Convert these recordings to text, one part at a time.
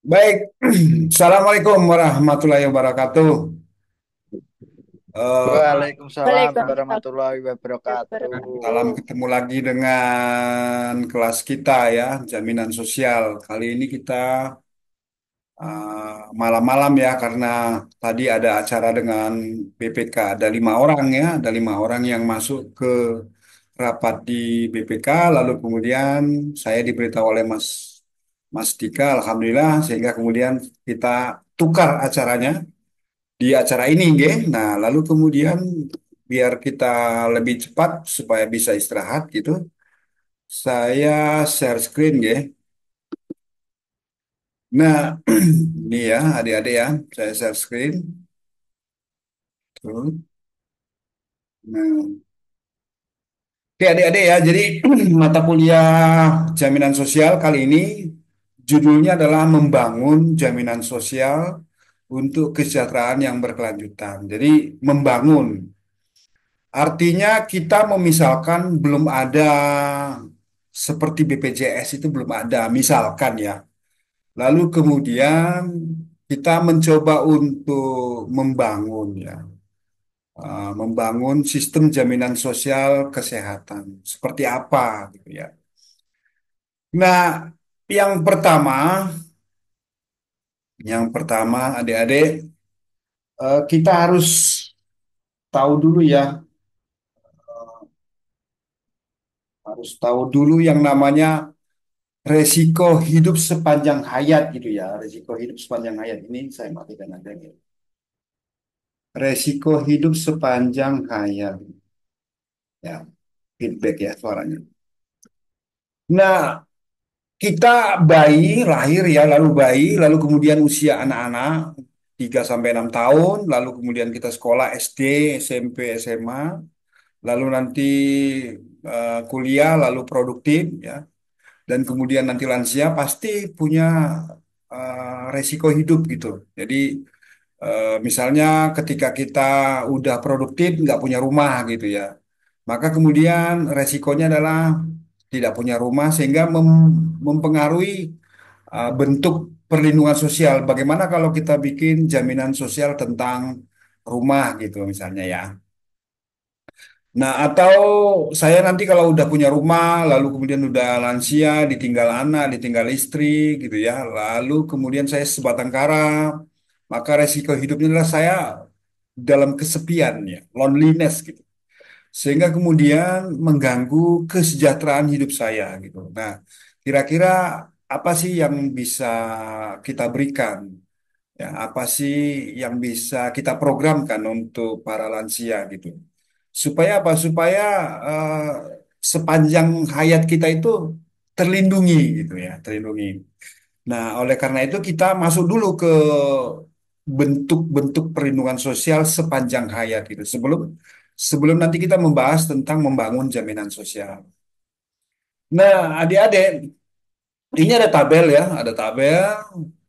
Baik, Assalamualaikum warahmatullahi wabarakatuh. Eh, Waalaikumsalam Waalaikumsalam warahmatullahi warahmatullahi Salam wabarakatuh. ketemu lagi dengan kelas kita ya, jaminan sosial. Kali ini kita malam-malam ya, karena tadi ada acara dengan BPK. Ada 5 orang ya, ada 5 orang yang masuk ke rapat di BPK. Lalu kemudian saya diberitahu oleh Mas Dika, Alhamdulillah, sehingga kemudian kita tukar acaranya di acara ini, nggih. Nah, lalu kemudian biar kita lebih cepat supaya bisa istirahat gitu, saya share screen, nggih. Nah, ini ya adik-adik ya, saya share screen. Tuh. Nah, oke adik-adik ya, jadi mata kuliah jaminan sosial kali ini judulnya adalah membangun jaminan sosial untuk kesejahteraan yang berkelanjutan. Jadi membangun. Artinya kita memisalkan belum ada seperti BPJS itu belum ada, misalkan ya. Lalu kemudian kita mencoba untuk membangun ya, membangun sistem jaminan sosial kesehatan seperti apa gitu ya. Nah, yang pertama, adik-adik, kita harus tahu dulu ya, harus tahu dulu yang namanya resiko hidup sepanjang hayat gitu ya. Resiko hidup sepanjang hayat ini saya matikan aja gitu. Resiko hidup sepanjang hayat. Ya, feedback ya suaranya. Nah, kita bayi lahir ya, lalu bayi, lalu kemudian usia anak-anak 3 sampai 6 tahun, lalu kemudian kita sekolah SD, SMP, SMA, lalu nanti kuliah, lalu produktif ya. Dan kemudian nanti lansia pasti punya resiko hidup gitu. Jadi misalnya ketika kita udah produktif nggak punya rumah gitu ya, maka kemudian resikonya adalah tidak punya rumah sehingga mempengaruhi bentuk perlindungan sosial. Bagaimana kalau kita bikin jaminan sosial tentang rumah gitu misalnya ya. Nah, atau saya nanti kalau udah punya rumah, lalu kemudian udah lansia, ditinggal anak, ditinggal istri, gitu ya. Lalu kemudian saya sebatang kara, maka resiko hidupnya adalah saya dalam kesepian ya, loneliness gitu. Sehingga kemudian mengganggu kesejahteraan hidup saya gitu. Nah, kira-kira apa sih yang bisa kita berikan? Ya, apa sih yang bisa kita programkan untuk para lansia gitu? Supaya apa? Supaya eh, sepanjang hayat kita itu terlindungi gitu ya, terlindungi. Nah, oleh karena itu kita masuk dulu ke bentuk-bentuk perlindungan sosial sepanjang hayat gitu. Sebelum sebelum nanti kita membahas tentang membangun jaminan sosial. Nah, adik-adik, ini ada tabel ya, ada tabel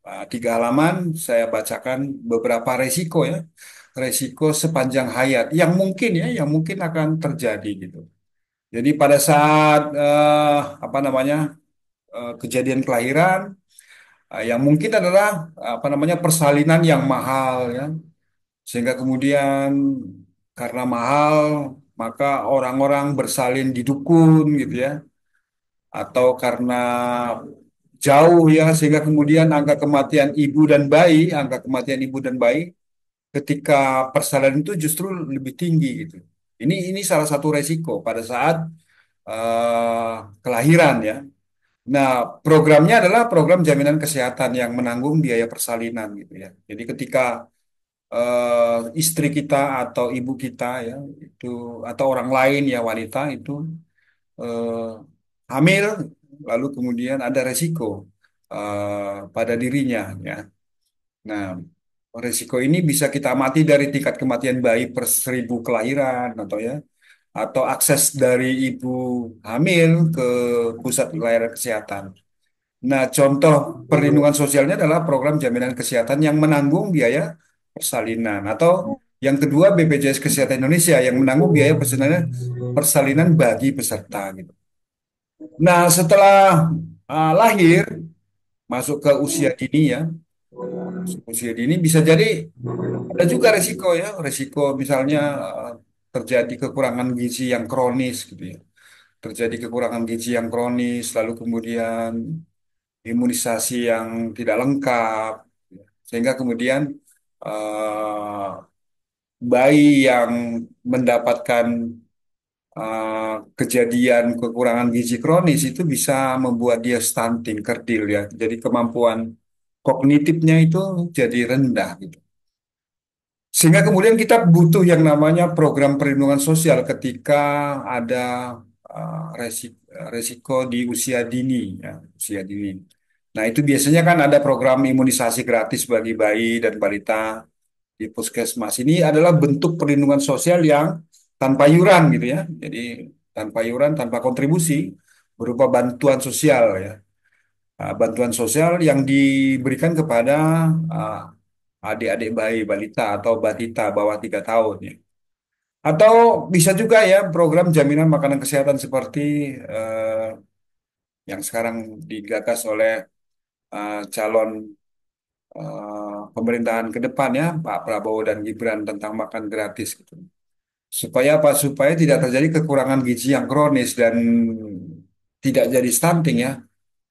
3 halaman. Saya bacakan beberapa resiko ya, resiko sepanjang hayat yang mungkin ya, yang mungkin akan terjadi gitu. Jadi pada saat apa namanya kejadian kelahiran, yang mungkin adalah apa namanya persalinan yang mahal ya, sehingga kemudian karena mahal maka orang-orang bersalin di dukun gitu ya, atau karena jauh ya sehingga kemudian angka kematian ibu dan bayi ketika persalinan itu justru lebih tinggi gitu. Ini salah satu resiko pada saat kelahiran ya. Nah, programnya adalah program jaminan kesehatan yang menanggung biaya persalinan gitu ya. Jadi ketika istri kita atau ibu kita ya itu atau orang lain ya wanita itu eh, hamil, lalu kemudian ada resiko pada dirinya ya. Nah, resiko ini bisa kita amati dari tingkat kematian bayi per 1.000 kelahiran atau ya, atau akses dari ibu hamil ke pusat layanan kesehatan. Nah, contoh perlindungan sosialnya adalah program jaminan kesehatan yang menanggung biaya persalinan, atau yang kedua BPJS Kesehatan Indonesia yang menanggung biaya persalinan bagi peserta gitu. Nah, setelah lahir, masuk ke usia dini ya, usia dini bisa jadi ada juga resiko ya, resiko misalnya terjadi kekurangan gizi yang kronis gitu ya. Terjadi kekurangan gizi yang kronis, lalu kemudian imunisasi yang tidak lengkap, sehingga kemudian eh, bayi yang mendapatkan kejadian kekurangan gizi kronis itu bisa membuat dia stunting, kerdil ya. Jadi kemampuan kognitifnya itu jadi rendah gitu. Sehingga kemudian kita butuh yang namanya program perlindungan sosial ketika ada resiko di usia dini, ya, usia dini. Nah, itu biasanya kan ada program imunisasi gratis bagi bayi dan balita di puskesmas. Ini adalah bentuk perlindungan sosial yang tanpa iuran gitu ya. Jadi tanpa iuran, tanpa kontribusi berupa bantuan sosial ya. Bantuan sosial yang diberikan kepada ah, adik-adik bayi, balita atau batita bawah 3 tahun ya. Atau bisa juga ya program jaminan makanan kesehatan seperti eh, yang sekarang digagas oleh calon pemerintahan ke depan ya, Pak Prabowo dan Gibran tentang makan gratis gitu. Supaya apa? Supaya tidak terjadi kekurangan gizi yang kronis dan tidak jadi stunting ya.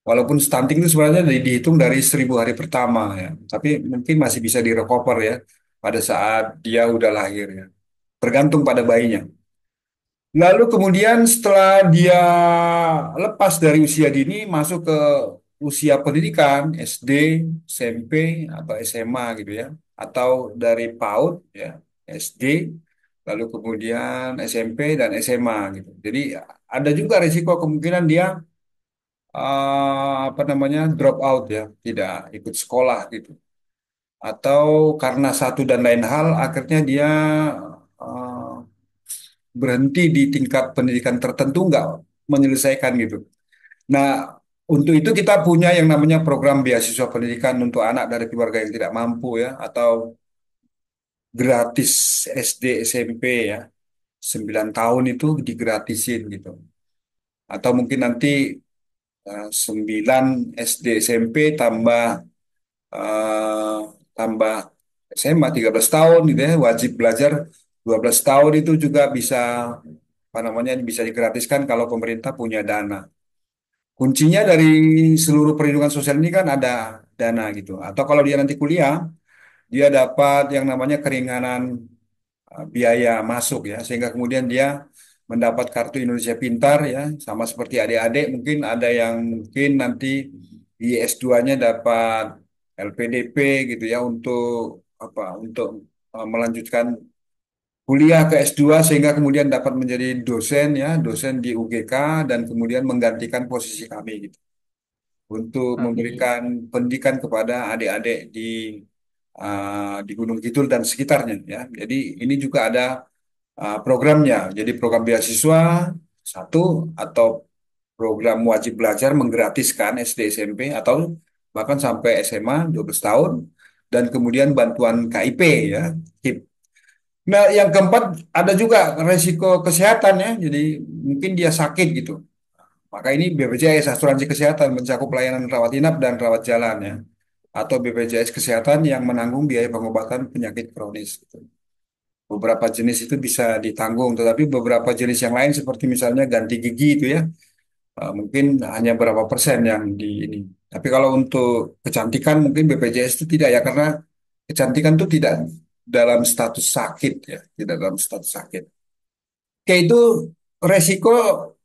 Walaupun stunting itu sebenarnya dihitung dari 1.000 hari pertama ya. Tapi mungkin masih bisa direcover ya pada saat dia udah lahir ya. Tergantung pada bayinya. Lalu kemudian setelah dia lepas dari usia dini masuk ke usia pendidikan SD, SMP atau SMA gitu ya, atau dari PAUD ya, SD, lalu kemudian SMP dan SMA gitu. Jadi ada juga risiko kemungkinan dia apa namanya drop out ya, tidak ikut sekolah gitu. Atau karena satu dan lain hal akhirnya dia eh, berhenti di tingkat pendidikan tertentu nggak menyelesaikan gitu. Nah, untuk itu kita punya yang namanya program beasiswa pendidikan untuk anak dari keluarga yang tidak mampu ya, atau gratis SD SMP ya, 9 tahun itu digratisin gitu. Atau mungkin nanti 9 SD SMP tambah eh, tambah SMA 13 tahun gitu ya, wajib belajar 12 tahun itu juga bisa apa namanya bisa digratiskan kalau pemerintah punya dana. Kuncinya dari seluruh perlindungan sosial ini kan ada dana gitu. Atau kalau dia nanti kuliah, dia dapat yang namanya keringanan biaya masuk ya, sehingga kemudian dia mendapat kartu Indonesia Pintar ya, sama seperti adik-adik mungkin ada yang mungkin nanti di S2-nya dapat LPDP gitu ya untuk apa? Untuk melanjutkan kuliah ke S2 sehingga kemudian dapat menjadi dosen ya, dosen di UGK dan kemudian menggantikan posisi kami gitu untuk Oke. memberikan pendidikan kepada adik-adik di Gunung Kidul dan sekitarnya ya. Jadi ini juga ada programnya. Jadi program beasiswa satu atau program wajib belajar menggratiskan SD SMP atau bahkan sampai SMA 12 tahun dan kemudian bantuan KIP ya. KIP. Nah, yang keempat ada juga resiko kesehatan ya. Jadi mungkin dia sakit gitu. Maka ini BPJS asuransi kesehatan mencakup pelayanan rawat inap dan rawat jalan ya. Atau BPJS kesehatan yang menanggung biaya pengobatan penyakit kronis gitu. Beberapa jenis itu bisa ditanggung, tetapi beberapa jenis yang lain seperti misalnya ganti gigi itu ya, mungkin hanya berapa persen yang di ini. Tapi kalau untuk kecantikan mungkin BPJS itu tidak ya, karena kecantikan itu tidak dalam status sakit ya, tidak dalam status sakit. Oke, itu resiko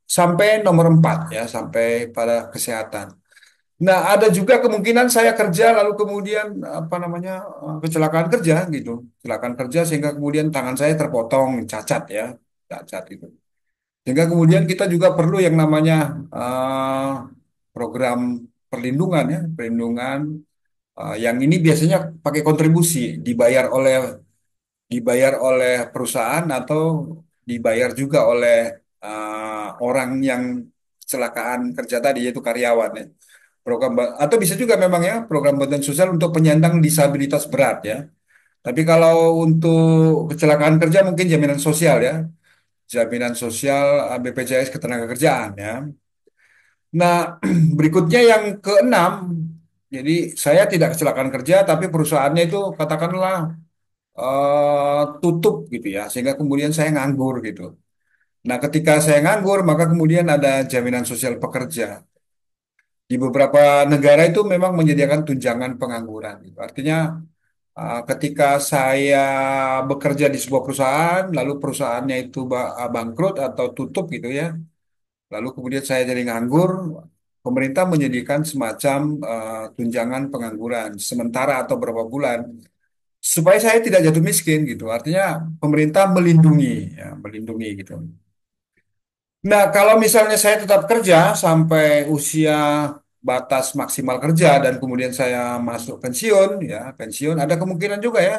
sampai nomor 4 ya, sampai pada kesehatan. Nah, ada juga kemungkinan saya kerja lalu kemudian apa namanya kecelakaan kerja gitu, kecelakaan kerja sehingga kemudian tangan saya terpotong, cacat ya, cacat itu. Sehingga kemudian kita juga perlu yang namanya eh, program perlindungan ya, perlindungan yang ini biasanya pakai kontribusi, dibayar oleh perusahaan atau dibayar juga oleh orang yang kecelakaan kerja tadi yaitu karyawan ya. Atau bisa juga memang ya program bantuan sosial untuk penyandang disabilitas berat ya. Tapi kalau untuk kecelakaan kerja mungkin jaminan sosial ya, jaminan sosial BPJS Ketenagakerjaan ya. Nah, berikutnya yang keenam Jadi saya tidak kecelakaan kerja, tapi perusahaannya itu katakanlah tutup gitu ya, sehingga kemudian saya nganggur gitu. Nah, ketika saya nganggur, maka kemudian ada jaminan sosial pekerja. Di beberapa negara itu memang menyediakan tunjangan pengangguran, gitu. Artinya, ketika saya bekerja di sebuah perusahaan, lalu perusahaannya itu bangkrut atau tutup gitu ya, lalu kemudian saya jadi nganggur, pemerintah menyediakan semacam tunjangan pengangguran sementara atau berapa bulan supaya saya tidak jatuh miskin gitu. Artinya pemerintah melindungi, ya, melindungi gitu. Nah, kalau misalnya saya tetap kerja sampai usia batas maksimal kerja dan kemudian saya masuk pensiun, ya pensiun ada kemungkinan juga ya.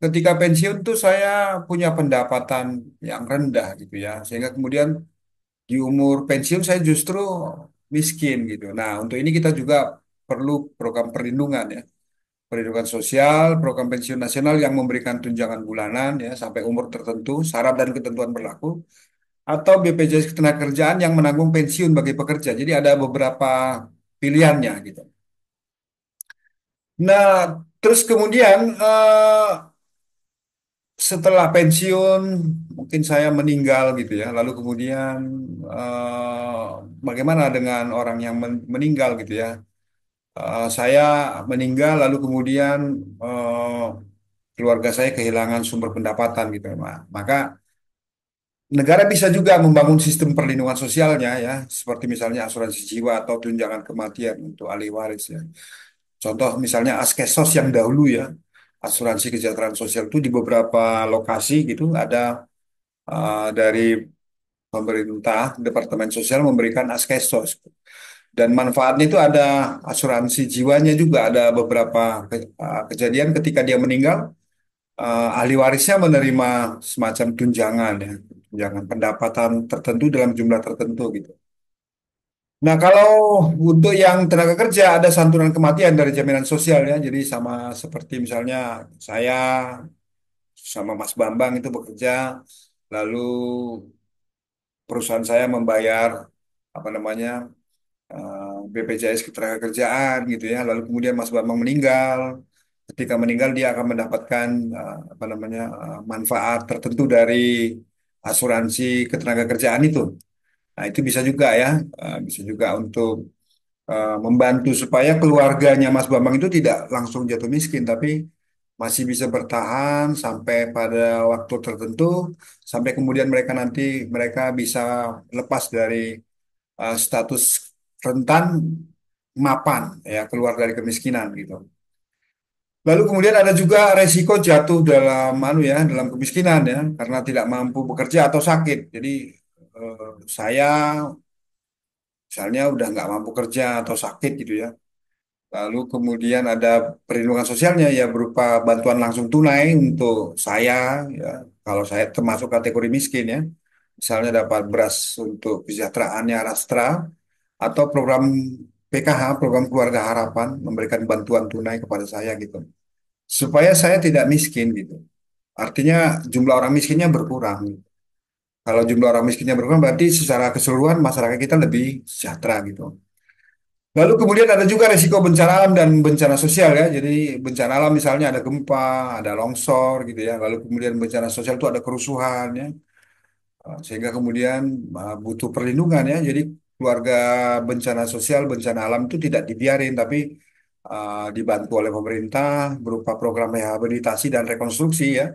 Ketika pensiun tuh saya punya pendapatan yang rendah gitu ya, sehingga kemudian di umur pensiun saya justru miskin gitu. Nah, untuk ini kita juga perlu program perlindungan ya, perlindungan sosial, program pensiun nasional yang memberikan tunjangan bulanan ya sampai umur tertentu, syarat dan ketentuan berlaku, atau BPJS Ketenagakerjaan yang menanggung pensiun bagi pekerja. Jadi ada beberapa pilihannya gitu. Nah, terus kemudian setelah pensiun mungkin saya meninggal gitu ya. Lalu kemudian bagaimana dengan orang yang meninggal gitu ya? Saya meninggal lalu kemudian keluarga saya kehilangan sumber pendapatan gitu ya. Maka negara bisa juga membangun sistem perlindungan sosialnya ya, seperti misalnya asuransi jiwa atau tunjangan kematian untuk ahli waris ya. Contoh misalnya Askesos yang dahulu ya, asuransi kesejahteraan sosial itu di beberapa lokasi gitu ada dari pemerintah, Departemen Sosial memberikan Askesos. Dan manfaatnya itu ada asuransi jiwanya juga, ada beberapa kejadian ketika dia meninggal, ahli warisnya menerima semacam tunjangan ya, tunjangan pendapatan tertentu dalam jumlah tertentu gitu. Nah, kalau untuk yang tenaga kerja ada santunan kematian dari jaminan sosial ya. Jadi sama seperti misalnya saya sama Mas Bambang itu bekerja, lalu perusahaan saya membayar apa namanya BPJS Ketenagakerjaan gitu ya. Lalu kemudian Mas Bambang meninggal. Ketika meninggal dia akan mendapatkan apa namanya manfaat tertentu dari asuransi ketenagakerjaan itu. Nah, itu bisa juga ya, bisa juga untuk membantu supaya keluarganya Mas Bambang itu tidak langsung jatuh miskin, tapi masih bisa bertahan sampai pada waktu tertentu, sampai kemudian mereka bisa lepas dari status rentan mapan, ya keluar dari kemiskinan gitu. Lalu kemudian ada juga resiko jatuh dalam kemiskinan ya, karena tidak mampu bekerja atau sakit. Jadi saya misalnya udah nggak mampu kerja atau sakit gitu ya. Lalu kemudian ada perlindungan sosialnya ya berupa bantuan langsung tunai untuk saya ya kalau saya termasuk kategori miskin ya. Misalnya dapat beras untuk kesejahteraannya Rastra atau program PKH, program Keluarga Harapan memberikan bantuan tunai kepada saya gitu. Supaya saya tidak miskin gitu. Artinya jumlah orang miskinnya berkurang. Kalau jumlah orang miskinnya berkurang berarti secara keseluruhan masyarakat kita lebih sejahtera gitu. Lalu kemudian ada juga resiko bencana alam dan bencana sosial ya. Jadi bencana alam misalnya ada gempa, ada longsor gitu ya. Lalu kemudian bencana sosial itu ada kerusuhan ya. Sehingga kemudian butuh perlindungan ya. Jadi keluarga bencana sosial, bencana alam itu tidak dibiarin tapi dibantu oleh pemerintah berupa program rehabilitasi dan rekonstruksi ya.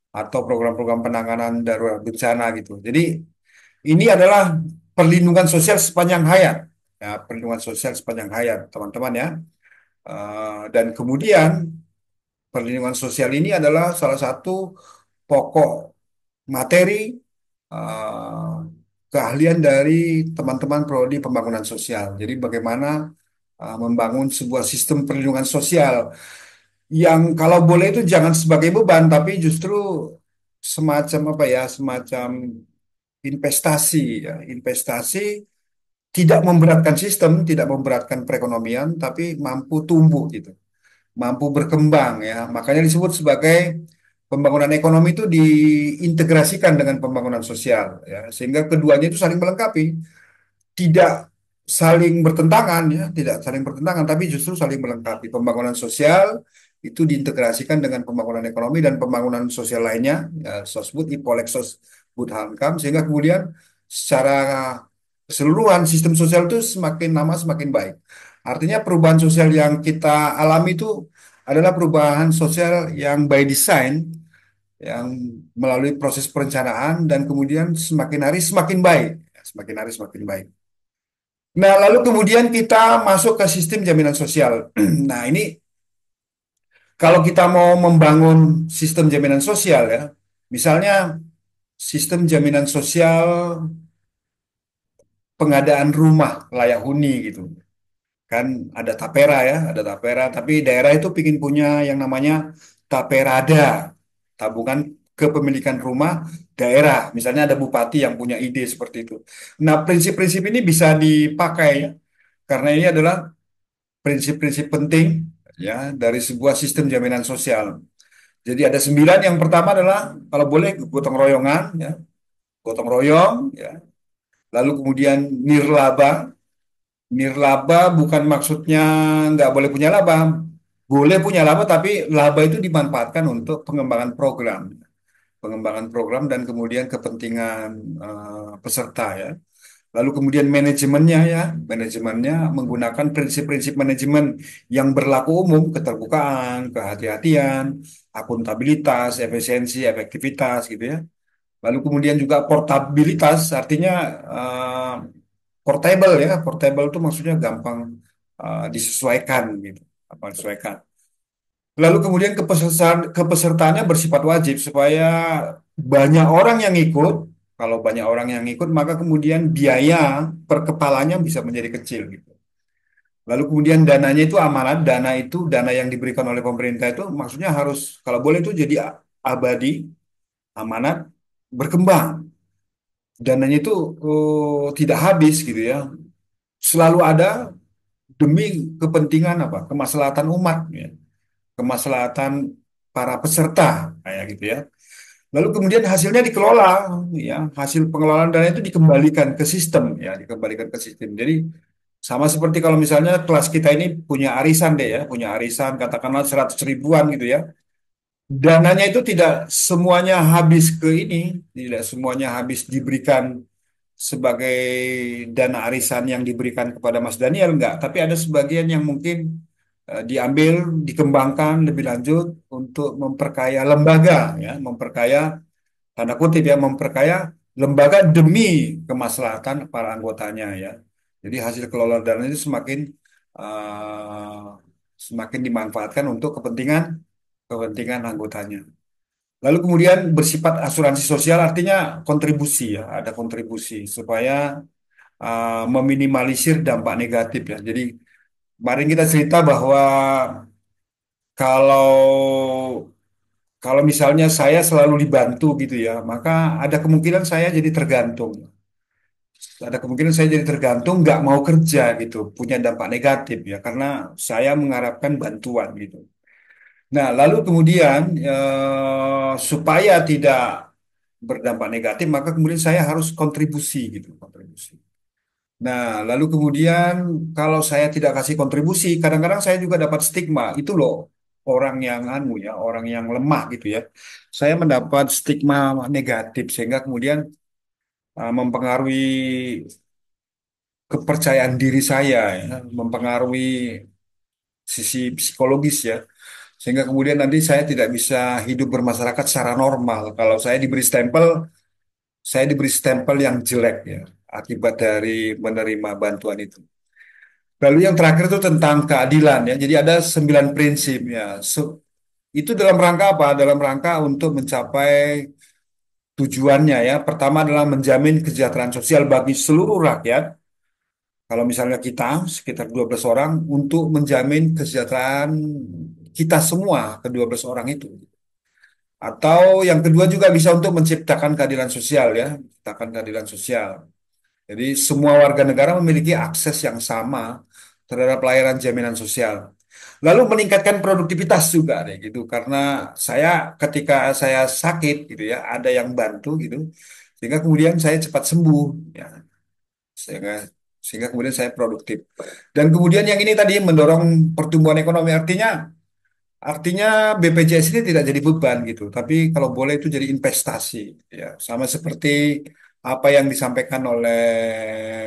Atau program-program penanganan darurat bencana gitu. Jadi ini adalah perlindungan sosial sepanjang hayat. Ya, perlindungan sosial sepanjang hayat, teman-teman ya. Dan kemudian perlindungan sosial ini adalah salah satu pokok materi eh, keahlian dari teman-teman prodi pembangunan sosial. Jadi bagaimana membangun sebuah sistem perlindungan sosial yang kalau boleh itu jangan sebagai beban, tapi justru semacam apa ya, semacam investasi ya, investasi tidak memberatkan sistem, tidak memberatkan perekonomian, tapi mampu tumbuh gitu, mampu berkembang ya. Makanya disebut sebagai pembangunan ekonomi itu diintegrasikan dengan pembangunan sosial ya, sehingga keduanya itu saling melengkapi. Tidak saling bertentangan ya, tidak saling bertentangan, tapi justru saling melengkapi. Pembangunan sosial itu diintegrasikan dengan pembangunan ekonomi dan pembangunan sosial lainnya, ya, Sosbud, Ipolexos, Budhankam, sehingga kemudian secara keseluruhan sistem sosial itu semakin lama semakin baik. Artinya perubahan sosial yang kita alami itu adalah perubahan sosial yang by design, yang melalui proses perencanaan dan kemudian semakin hari semakin baik, ya, semakin hari semakin baik. Nah, lalu kemudian kita masuk ke sistem jaminan sosial. Nah, ini kalau kita mau membangun sistem jaminan sosial ya, misalnya sistem jaminan sosial pengadaan rumah layak huni gitu. Kan ada tapera ya, ada tapera, tapi daerah itu pingin punya yang namanya taperada, tabungan kepemilikan rumah daerah. Misalnya ada bupati yang punya ide seperti itu. Nah, prinsip-prinsip ini bisa dipakai ya, karena ini adalah prinsip-prinsip penting ya dari sebuah sistem jaminan sosial. Jadi ada 9. Yang pertama adalah kalau boleh gotong royongan ya, gotong royong ya. Lalu kemudian nirlaba. Nirlaba bukan maksudnya nggak boleh punya laba. Boleh punya laba tapi laba itu dimanfaatkan untuk pengembangan program. Pengembangan program dan kemudian kepentingan peserta ya. Lalu kemudian manajemennya ya, manajemennya menggunakan prinsip-prinsip manajemen yang berlaku umum, keterbukaan, kehati-hatian, akuntabilitas, efisiensi, efektivitas gitu ya. Lalu kemudian juga portabilitas, artinya eh, portable ya, portable itu maksudnya gampang disesuaikan gitu, apa disesuaikan. Lalu kemudian kepesertaannya bersifat wajib supaya banyak orang yang ikut. Kalau banyak orang yang ikut, maka kemudian biaya per kepalanya bisa menjadi kecil gitu. Lalu kemudian dananya itu amanat, dana itu dana yang diberikan oleh pemerintah itu maksudnya harus kalau boleh itu jadi abadi, amanat, berkembang. Dananya itu tidak habis gitu ya. Selalu ada demi kepentingan apa? Kemaslahatan umat ya. Kemaslahatan para peserta kayak gitu ya. Lalu kemudian hasilnya dikelola, ya hasil pengelolaan dana itu dikembalikan ke sistem, ya dikembalikan ke sistem. Jadi sama seperti kalau misalnya kelas kita ini punya arisan deh ya, punya arisan katakanlah 100 ribuan gitu ya. Dananya itu tidak semuanya habis ke ini, tidak semuanya habis diberikan sebagai dana arisan yang diberikan kepada Mas Daniel enggak, tapi ada sebagian yang mungkin diambil, dikembangkan lebih lanjut untuk memperkaya lembaga, ya, memperkaya tanda kutip ya, memperkaya lembaga demi kemaslahatan para anggotanya ya. Jadi hasil kelola dana itu semakin semakin dimanfaatkan untuk kepentingan kepentingan anggotanya. Lalu kemudian bersifat asuransi sosial artinya kontribusi ya, ada kontribusi supaya meminimalisir dampak negatif ya. Jadi kemarin kita cerita bahwa kalau kalau misalnya saya selalu dibantu gitu ya, maka ada kemungkinan saya jadi tergantung. Ada kemungkinan saya jadi tergantung, nggak mau kerja gitu, punya dampak negatif ya, karena saya mengharapkan bantuan gitu. Nah, lalu kemudian supaya tidak berdampak negatif, maka kemudian saya harus kontribusi gitu, kontribusi. Nah, lalu kemudian kalau saya tidak kasih kontribusi, kadang-kadang saya juga dapat stigma. Itu loh orang yang anu ya, orang yang lemah gitu ya. Saya mendapat stigma negatif sehingga kemudian mempengaruhi kepercayaan diri saya ya, mempengaruhi sisi psikologis ya. Sehingga kemudian nanti saya tidak bisa hidup bermasyarakat secara normal. Kalau saya diberi stempel yang jelek ya, akibat dari menerima bantuan itu. Lalu yang terakhir itu tentang keadilan ya. Jadi ada 9 prinsip ya. Itu dalam rangka apa? Dalam rangka untuk mencapai tujuannya ya. Pertama adalah menjamin kesejahteraan sosial bagi seluruh rakyat. Kalau misalnya kita sekitar 12 orang untuk menjamin kesejahteraan kita semua ke 12 orang itu. Atau yang kedua juga bisa untuk menciptakan keadilan sosial ya, menciptakan keadilan sosial. Jadi semua warga negara memiliki akses yang sama terhadap layanan jaminan sosial. Lalu meningkatkan produktivitas juga deh gitu karena saya ketika saya sakit gitu ya ada yang bantu gitu sehingga kemudian saya cepat sembuh ya sehingga sehingga kemudian saya produktif. Dan kemudian yang ini tadi mendorong pertumbuhan ekonomi, artinya BPJS ini tidak jadi beban gitu, tapi kalau boleh itu jadi investasi, ya sama seperti apa yang disampaikan oleh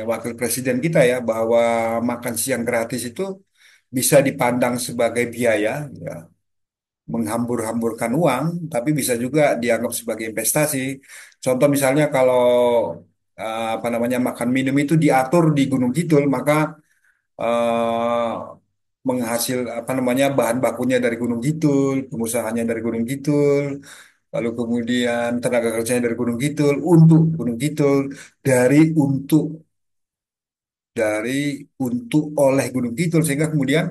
Wakil Presiden kita ya, bahwa makan siang gratis itu bisa dipandang sebagai biaya, ya, menghambur-hamburkan uang, tapi bisa juga dianggap sebagai investasi. Contoh misalnya kalau apa namanya makan minum itu diatur di Gunung Kidul, maka eh, menghasil apa namanya bahan bakunya dari Gunung Kidul, pengusahanya dari Gunung Kidul, lalu kemudian tenaga kerjanya dari Gunung Kidul, untuk Gunung Kidul, dari untuk untuk oleh Gunung Kidul, sehingga kemudian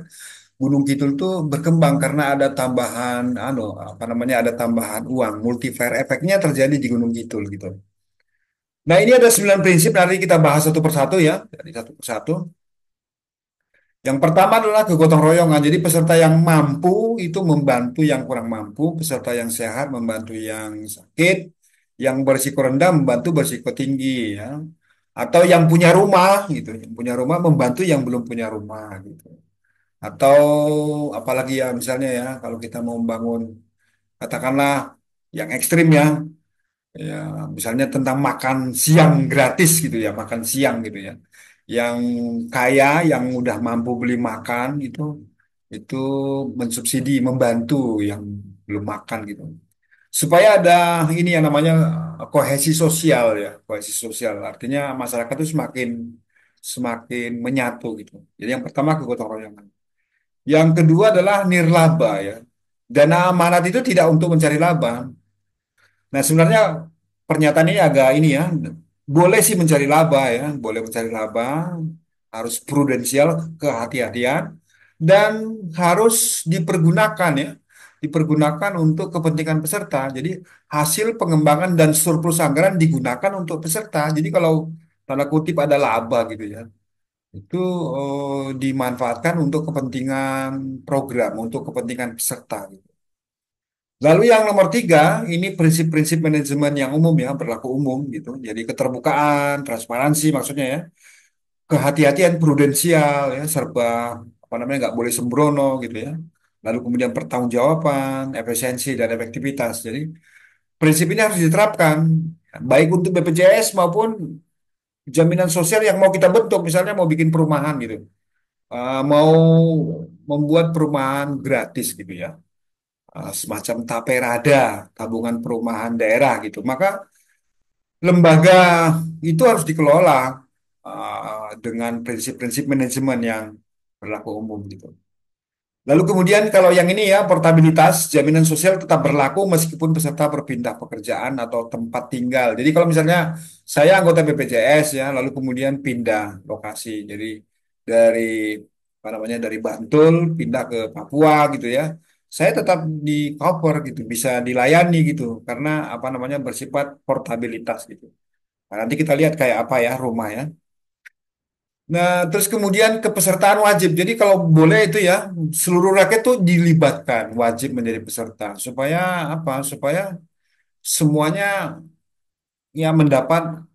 Gunung Kidul tuh berkembang karena ada tambahan apa namanya ada tambahan uang, multiplier efeknya terjadi di Gunung Kidul gitu. Nah, ini ada 9 prinsip, nanti kita bahas satu persatu ya, dari satu persatu. Yang pertama adalah kegotong royongan. Jadi peserta yang mampu itu membantu yang kurang mampu, peserta yang sehat membantu yang sakit, yang berisiko rendah membantu berisiko tinggi ya. Atau yang punya rumah gitu, yang punya rumah membantu yang belum punya rumah gitu. Atau apalagi ya misalnya ya kalau kita mau membangun katakanlah yang ekstrim ya, ya, misalnya tentang makan siang gratis gitu ya, makan siang gitu ya. Yang kaya, yang udah mampu beli makan itu mensubsidi, membantu yang belum makan gitu. Supaya ada ini yang namanya kohesi sosial ya, kohesi sosial. Artinya masyarakat itu semakin semakin menyatu gitu. Jadi yang pertama kegotong royongan. Yang kedua adalah nirlaba ya. Dana amanat itu tidak untuk mencari laba. Nah, sebenarnya pernyataan ini agak ini ya, boleh sih mencari laba ya, boleh mencari laba, harus prudensial, kehati-hatian, dan harus dipergunakan ya, dipergunakan untuk kepentingan peserta. Jadi hasil pengembangan dan surplus anggaran digunakan untuk peserta. Jadi kalau tanda kutip ada laba gitu ya, itu dimanfaatkan untuk kepentingan program, untuk kepentingan peserta gitu. Lalu yang nomor tiga, ini prinsip-prinsip manajemen yang umum ya, berlaku umum gitu. Jadi keterbukaan, transparansi maksudnya ya, kehati-hatian, prudensial ya, serba apa namanya nggak boleh sembrono gitu ya. Lalu kemudian pertanggungjawaban, efisiensi dan efektivitas. Jadi prinsip ini harus diterapkan baik untuk BPJS maupun jaminan sosial yang mau kita bentuk, misalnya mau bikin perumahan gitu. Mau membuat perumahan gratis gitu ya, semacam Taperada, tabungan perumahan daerah gitu. Maka lembaga itu harus dikelola dengan prinsip-prinsip manajemen yang berlaku umum gitu. Lalu kemudian kalau yang ini ya portabilitas jaminan sosial tetap berlaku meskipun peserta berpindah pekerjaan atau tempat tinggal. Jadi kalau misalnya saya anggota BPJS ya, lalu kemudian pindah lokasi. Jadi dari apa namanya dari Bantul pindah ke Papua gitu ya. Saya tetap di cover gitu, bisa dilayani gitu karena apa namanya bersifat portabilitas gitu. Nah, nanti kita lihat kayak apa ya rumah ya. Nah, terus kemudian kepesertaan wajib. Jadi kalau boleh itu ya, seluruh rakyat tuh dilibatkan, wajib menjadi peserta. Supaya apa? Supaya semuanya ya mendapat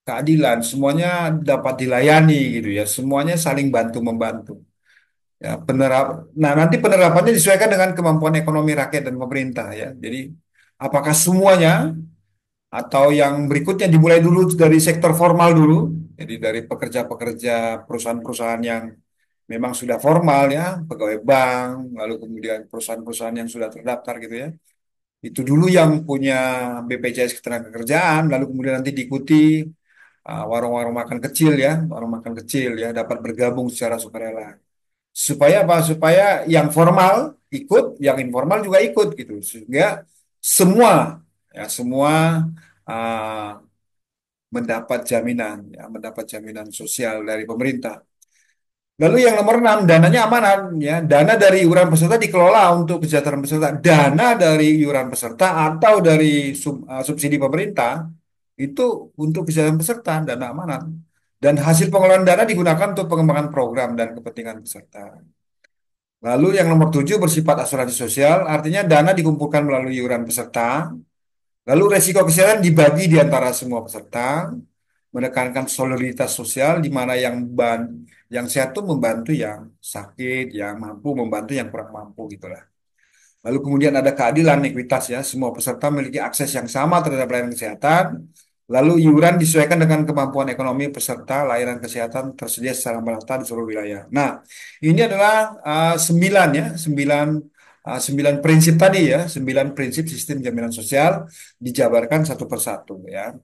keadilan, semuanya dapat dilayani gitu ya, semuanya saling bantu membantu. Ya, nah, nanti penerapannya disesuaikan dengan kemampuan ekonomi rakyat dan pemerintah ya. Jadi apakah semuanya atau yang berikutnya dimulai dulu dari sektor formal dulu, jadi dari pekerja-pekerja perusahaan-perusahaan yang memang sudah formal ya, pegawai bank, lalu kemudian perusahaan-perusahaan yang sudah terdaftar gitu ya. Itu dulu yang punya BPJS Ketenagakerjaan, lalu kemudian nanti diikuti warung-warung makan kecil ya, warung makan kecil ya dapat bergabung secara sukarela. Supaya apa? Supaya yang formal ikut, yang informal juga ikut gitu. Sehingga semua semua uh, mendapat jaminan ya, mendapat jaminan sosial dari pemerintah. Lalu yang nomor 6, dananya amanah ya. Dana dari iuran peserta dikelola untuk kesejahteraan peserta. Dana dari iuran peserta atau dari subsidi pemerintah itu untuk kesejahteraan peserta, dana amanah. Dan hasil pengelolaan dana digunakan untuk pengembangan program dan kepentingan peserta. Lalu yang nomor 7 bersifat asuransi sosial, artinya dana dikumpulkan melalui iuran peserta. Lalu resiko kesehatan dibagi di antara semua peserta. menekankan solidaritas sosial di mana yang sehat tuh membantu yang sakit, yang mampu membantu yang kurang mampu gitu lah. Lalu kemudian ada keadilan ekuitas ya, semua peserta memiliki akses yang sama terhadap layanan kesehatan. Lalu iuran disesuaikan dengan kemampuan ekonomi peserta, layanan kesehatan tersedia secara merata di seluruh wilayah. Nah, ini adalah sembilan ya, sembilan prinsip tadi ya, sembilan prinsip sistem jaminan sosial dijabarkan satu persatu ya.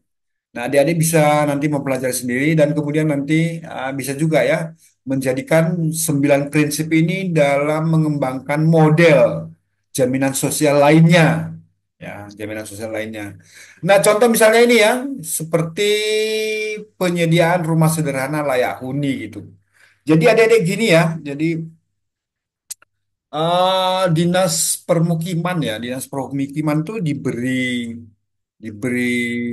Nah, adik-adik bisa nanti mempelajari sendiri dan kemudian nanti bisa juga ya menjadikan sembilan prinsip ini dalam mengembangkan model jaminan sosial lainnya. Ya, jaminan sosial lainnya. Nah, contoh misalnya ini ya, seperti penyediaan rumah sederhana layak huni gitu. Jadi adik-adik gini ya, jadi dinas permukiman ya, dinas permukiman tuh diberi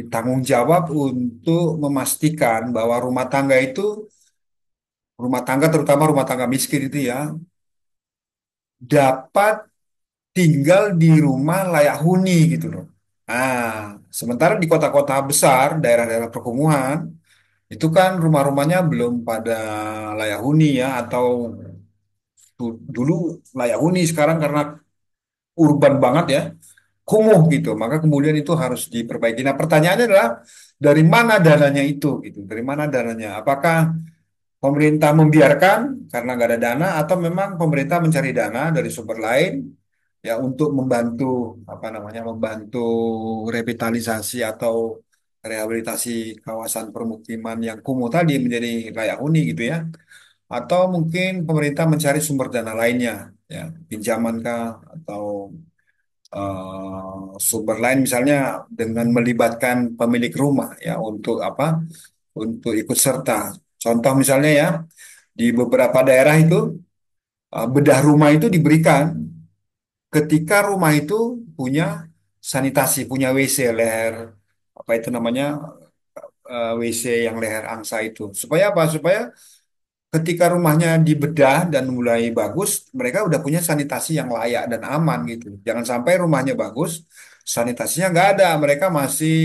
tanggung jawab untuk memastikan bahwa rumah tangga terutama rumah tangga miskin itu ya dapat tinggal di rumah layak huni gitu loh. Sementara di kota-kota besar, daerah-daerah perkumuhan itu kan rumah-rumahnya belum pada layak huni ya atau dulu layak huni sekarang karena urban banget ya kumuh gitu. Maka kemudian itu harus diperbaiki. Nah, pertanyaannya adalah dari mana dananya itu gitu? Dari mana dananya? Apakah pemerintah membiarkan karena nggak ada dana atau memang pemerintah mencari dana dari sumber lain ya untuk membantu apa namanya membantu revitalisasi atau rehabilitasi kawasan permukiman yang kumuh tadi menjadi layak huni gitu ya. Atau mungkin pemerintah mencari sumber dana lainnya ya, pinjaman kah atau sumber lain misalnya dengan melibatkan pemilik rumah ya untuk apa? Untuk ikut serta. Contoh misalnya ya, di beberapa daerah itu bedah rumah itu diberikan ketika rumah itu punya sanitasi, punya WC leher apa itu namanya WC yang leher angsa itu. Supaya apa? Supaya ketika rumahnya dibedah dan mulai bagus, mereka udah punya sanitasi yang layak dan aman gitu. Jangan sampai rumahnya bagus, sanitasinya nggak ada, mereka masih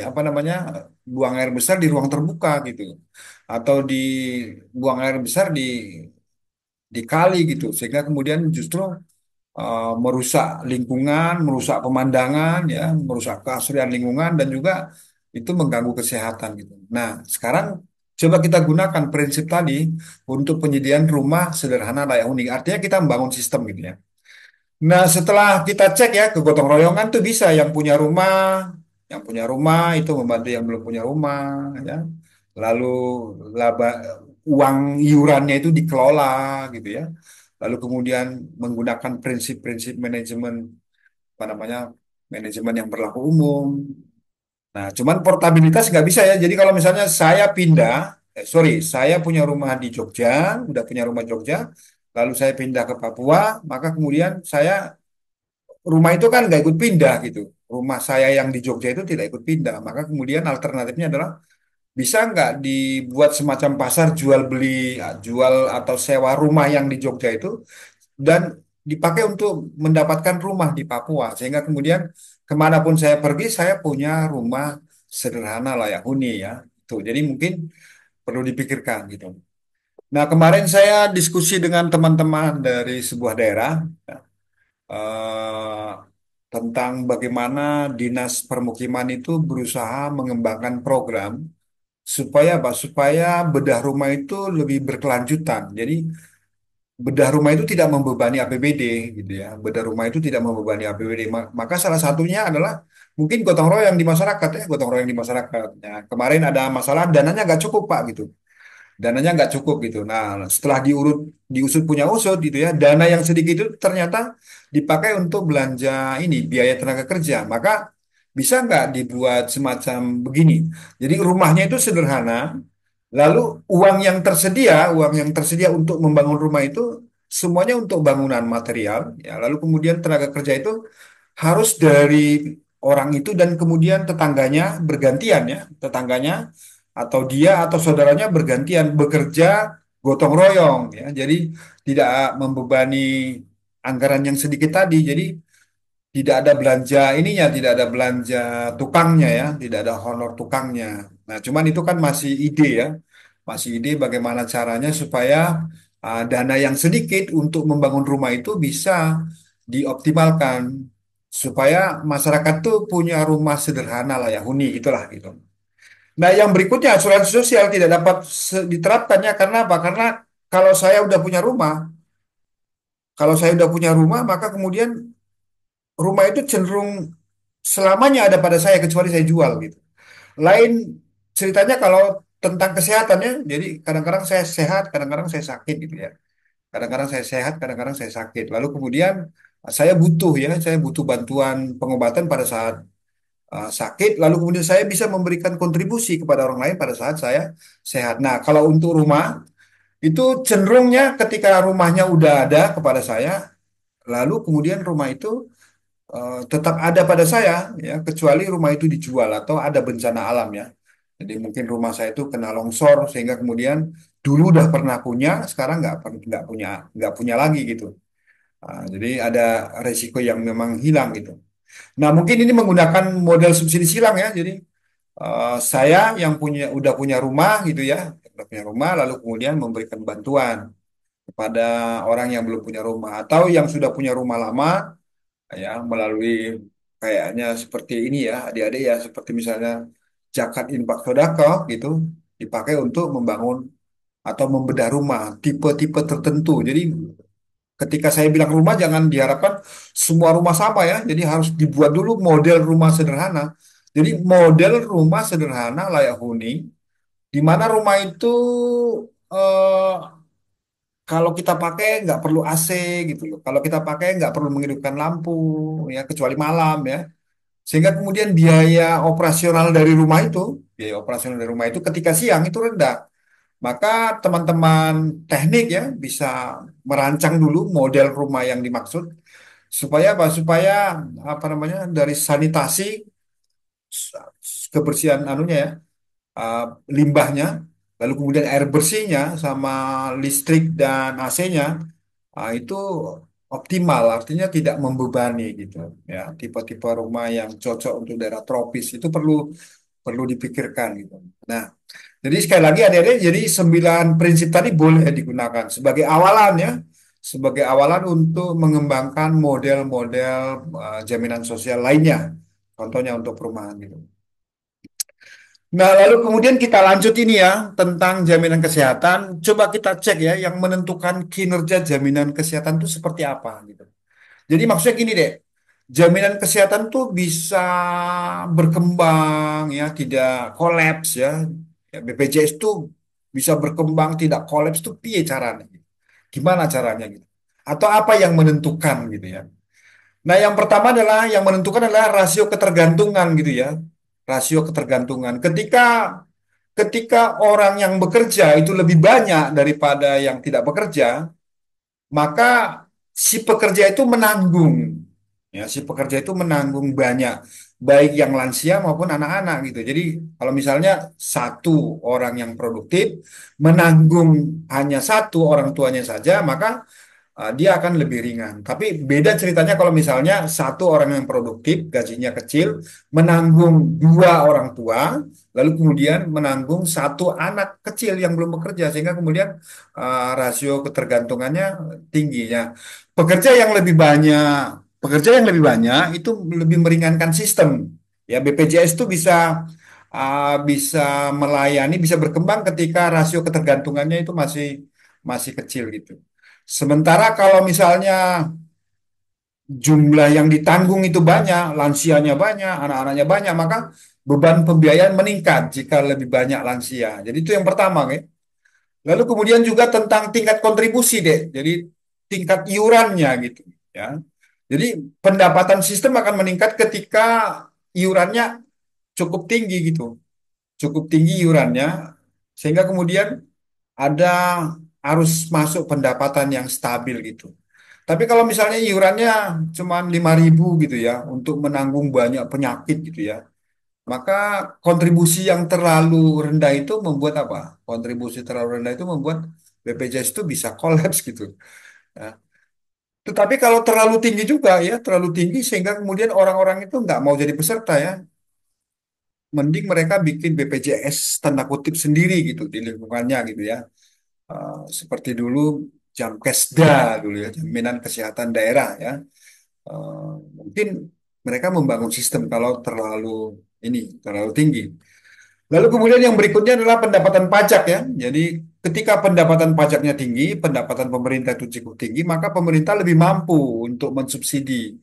apa namanya buang air besar di ruang terbuka gitu, atau di buang air besar di kali gitu, sehingga kemudian justru merusak lingkungan, merusak pemandangan, ya, merusak keasrian lingkungan dan juga itu mengganggu kesehatan gitu. Nah, sekarang coba kita gunakan prinsip tadi untuk penyediaan rumah sederhana layak huni. Artinya kita membangun sistem gitu ya. Nah, setelah kita cek ya ke gotong royongan tuh bisa yang punya rumah itu membantu yang belum punya rumah, ya. Lalu laba uang iurannya itu dikelola gitu ya. Lalu kemudian menggunakan prinsip-prinsip manajemen apa namanya manajemen yang berlaku umum. Nah, cuman portabilitas nggak bisa ya. Jadi kalau misalnya saya punya rumah di Jogja, udah punya rumah Jogja, lalu saya pindah ke Papua, maka kemudian rumah itu kan nggak ikut pindah gitu. Rumah saya yang di Jogja itu tidak ikut pindah. Maka kemudian alternatifnya adalah bisa nggak dibuat semacam pasar jual beli, jual atau sewa rumah yang di Jogja itu dan dipakai untuk mendapatkan rumah di Papua. Sehingga kemudian kemanapun saya pergi, saya punya rumah sederhana layak huni ya. Tuh, jadi mungkin perlu dipikirkan gitu. Nah, kemarin saya diskusi dengan teman-teman dari sebuah daerah ya, eh, tentang bagaimana dinas permukiman itu berusaha mengembangkan program supaya apa? Supaya bedah rumah itu lebih berkelanjutan. Jadi bedah rumah itu tidak membebani APBD gitu ya. Bedah rumah itu tidak membebani APBD. Maka salah satunya adalah mungkin gotong royong di masyarakat ya, gotong royong di masyarakat. Ya, kemarin ada masalah dananya nggak cukup Pak gitu. Dananya nggak cukup gitu. Nah, setelah diusut punya usut gitu ya, dana yang sedikit itu ternyata dipakai untuk belanja ini biaya tenaga kerja. Maka bisa nggak dibuat semacam begini? Jadi rumahnya itu sederhana, lalu uang yang tersedia untuk membangun rumah itu semuanya untuk bangunan material, ya. Lalu kemudian tenaga kerja itu harus dari orang itu dan kemudian tetangganya bergantian ya, tetangganya atau dia atau saudaranya bergantian bekerja gotong royong ya. Jadi tidak membebani anggaran yang sedikit tadi. Jadi tidak ada belanja ininya, tidak ada belanja tukangnya ya, tidak ada honor tukangnya. Nah, cuman itu kan masih ide ya, masih ide bagaimana caranya supaya dana yang sedikit untuk membangun rumah itu bisa dioptimalkan supaya masyarakat tuh punya rumah sederhana lah ya, huni itulah gitu. Nah, yang berikutnya asuransi sosial tidak dapat diterapkannya karena apa? Karena kalau saya udah punya rumah, kalau saya udah punya rumah, maka kemudian rumah itu cenderung selamanya ada pada saya kecuali saya jual gitu. Lain ceritanya kalau tentang kesehatannya, jadi kadang-kadang saya sehat, kadang-kadang saya sakit gitu ya. Kadang-kadang saya sehat, kadang-kadang saya sakit. Lalu kemudian saya butuh ya, saya butuh bantuan pengobatan pada saat sakit. Lalu kemudian saya bisa memberikan kontribusi kepada orang lain pada saat saya sehat. Nah, kalau untuk rumah itu cenderungnya ketika rumahnya udah ada kepada saya, lalu kemudian rumah itu tetap ada pada saya ya kecuali rumah itu dijual atau ada bencana alam ya. Jadi mungkin rumah saya itu kena longsor sehingga kemudian dulu udah pernah punya sekarang nggak punya lagi gitu. Jadi ada resiko yang memang hilang gitu. Nah mungkin ini menggunakan model subsidi silang ya. Jadi saya yang udah punya rumah gitu ya, udah punya rumah lalu kemudian memberikan bantuan kepada orang yang belum punya rumah atau yang sudah punya rumah lama ya melalui kayaknya seperti ini ya adik-adik ya seperti misalnya zakat infak sedekah gitu dipakai untuk membangun atau membedah rumah tipe-tipe tertentu. Jadi ketika saya bilang rumah jangan diharapkan semua rumah sama ya. Jadi harus dibuat dulu model rumah sederhana. Jadi model rumah sederhana layak huni di mana rumah itu eh, kalau kita pakai nggak perlu AC gitu loh. Kalau kita pakai nggak perlu menghidupkan lampu ya kecuali malam ya. Sehingga kemudian biaya operasional dari rumah itu ketika siang itu rendah. Maka teman-teman teknik ya bisa merancang dulu model rumah yang dimaksud supaya apa? Supaya apa namanya dari sanitasi kebersihan anunya ya uh, limbahnya, lalu kemudian air bersihnya sama listrik dan AC-nya itu optimal, artinya tidak membebani gitu. Ya, tipe-tipe rumah yang cocok untuk daerah tropis itu perlu perlu dipikirkan gitu. Nah, jadi sekali lagi adik-adik, jadi 9 prinsip tadi boleh digunakan sebagai awalan ya, sebagai awalan untuk mengembangkan model-model jaminan sosial lainnya, contohnya untuk perumahan gitu. Nah, lalu kemudian kita lanjut ini ya tentang jaminan kesehatan. Coba kita cek ya yang menentukan kinerja jaminan kesehatan itu seperti apa gitu. Jadi maksudnya gini deh, jaminan kesehatan tuh bisa berkembang ya, tidak kolaps ya. Ya, BPJS tuh bisa berkembang tidak kolaps tuh piye caranya? Gimana caranya gitu? Atau apa yang menentukan gitu ya? Nah, yang pertama adalah yang menentukan adalah rasio ketergantungan gitu ya. Rasio ketergantungan. Ketika orang yang bekerja itu lebih banyak daripada yang tidak bekerja, maka si pekerja itu menanggung. Ya, si pekerja itu menanggung banyak, baik yang lansia maupun anak-anak gitu. Jadi kalau misalnya satu orang yang produktif menanggung hanya satu orang tuanya saja, maka dia akan lebih ringan. Tapi beda ceritanya kalau misalnya satu orang yang produktif, gajinya kecil, menanggung dua orang tua, lalu kemudian menanggung satu anak kecil yang belum bekerja, sehingga kemudian rasio ketergantungannya tingginya. Pekerja yang lebih banyak, pekerja yang lebih banyak itu lebih meringankan sistem. Ya, BPJS itu bisa melayani, bisa berkembang ketika rasio ketergantungannya itu masih masih kecil gitu. Sementara kalau misalnya jumlah yang ditanggung itu banyak, lansianya banyak, anak-anaknya banyak, maka beban pembiayaan meningkat jika lebih banyak lansia. Jadi itu yang pertama, ya. Lalu kemudian juga tentang tingkat kontribusi, deh. Jadi tingkat iurannya gitu, ya. Jadi pendapatan sistem akan meningkat ketika iurannya cukup tinggi gitu, cukup tinggi iurannya, sehingga kemudian ada arus masuk pendapatan yang stabil gitu. Tapi kalau misalnya iurannya cuma 5.000 gitu ya untuk menanggung banyak penyakit gitu ya, maka kontribusi yang terlalu rendah itu membuat apa? Kontribusi terlalu rendah itu membuat BPJS itu bisa kolaps gitu. Ya. Tetapi kalau terlalu tinggi juga ya, terlalu tinggi sehingga kemudian orang-orang itu nggak mau jadi peserta ya. mending mereka bikin BPJS tanda kutip sendiri gitu di lingkungannya gitu ya. Seperti dulu Jamkesda dulu ya, Jaminan Kesehatan Daerah ya. Eh, Mungkin mereka membangun sistem kalau terlalu tinggi. Lalu kemudian yang berikutnya adalah pendapatan pajak ya. Jadi ketika pendapatan pajaknya tinggi, pendapatan pemerintah itu cukup tinggi, maka pemerintah lebih mampu untuk mensubsidi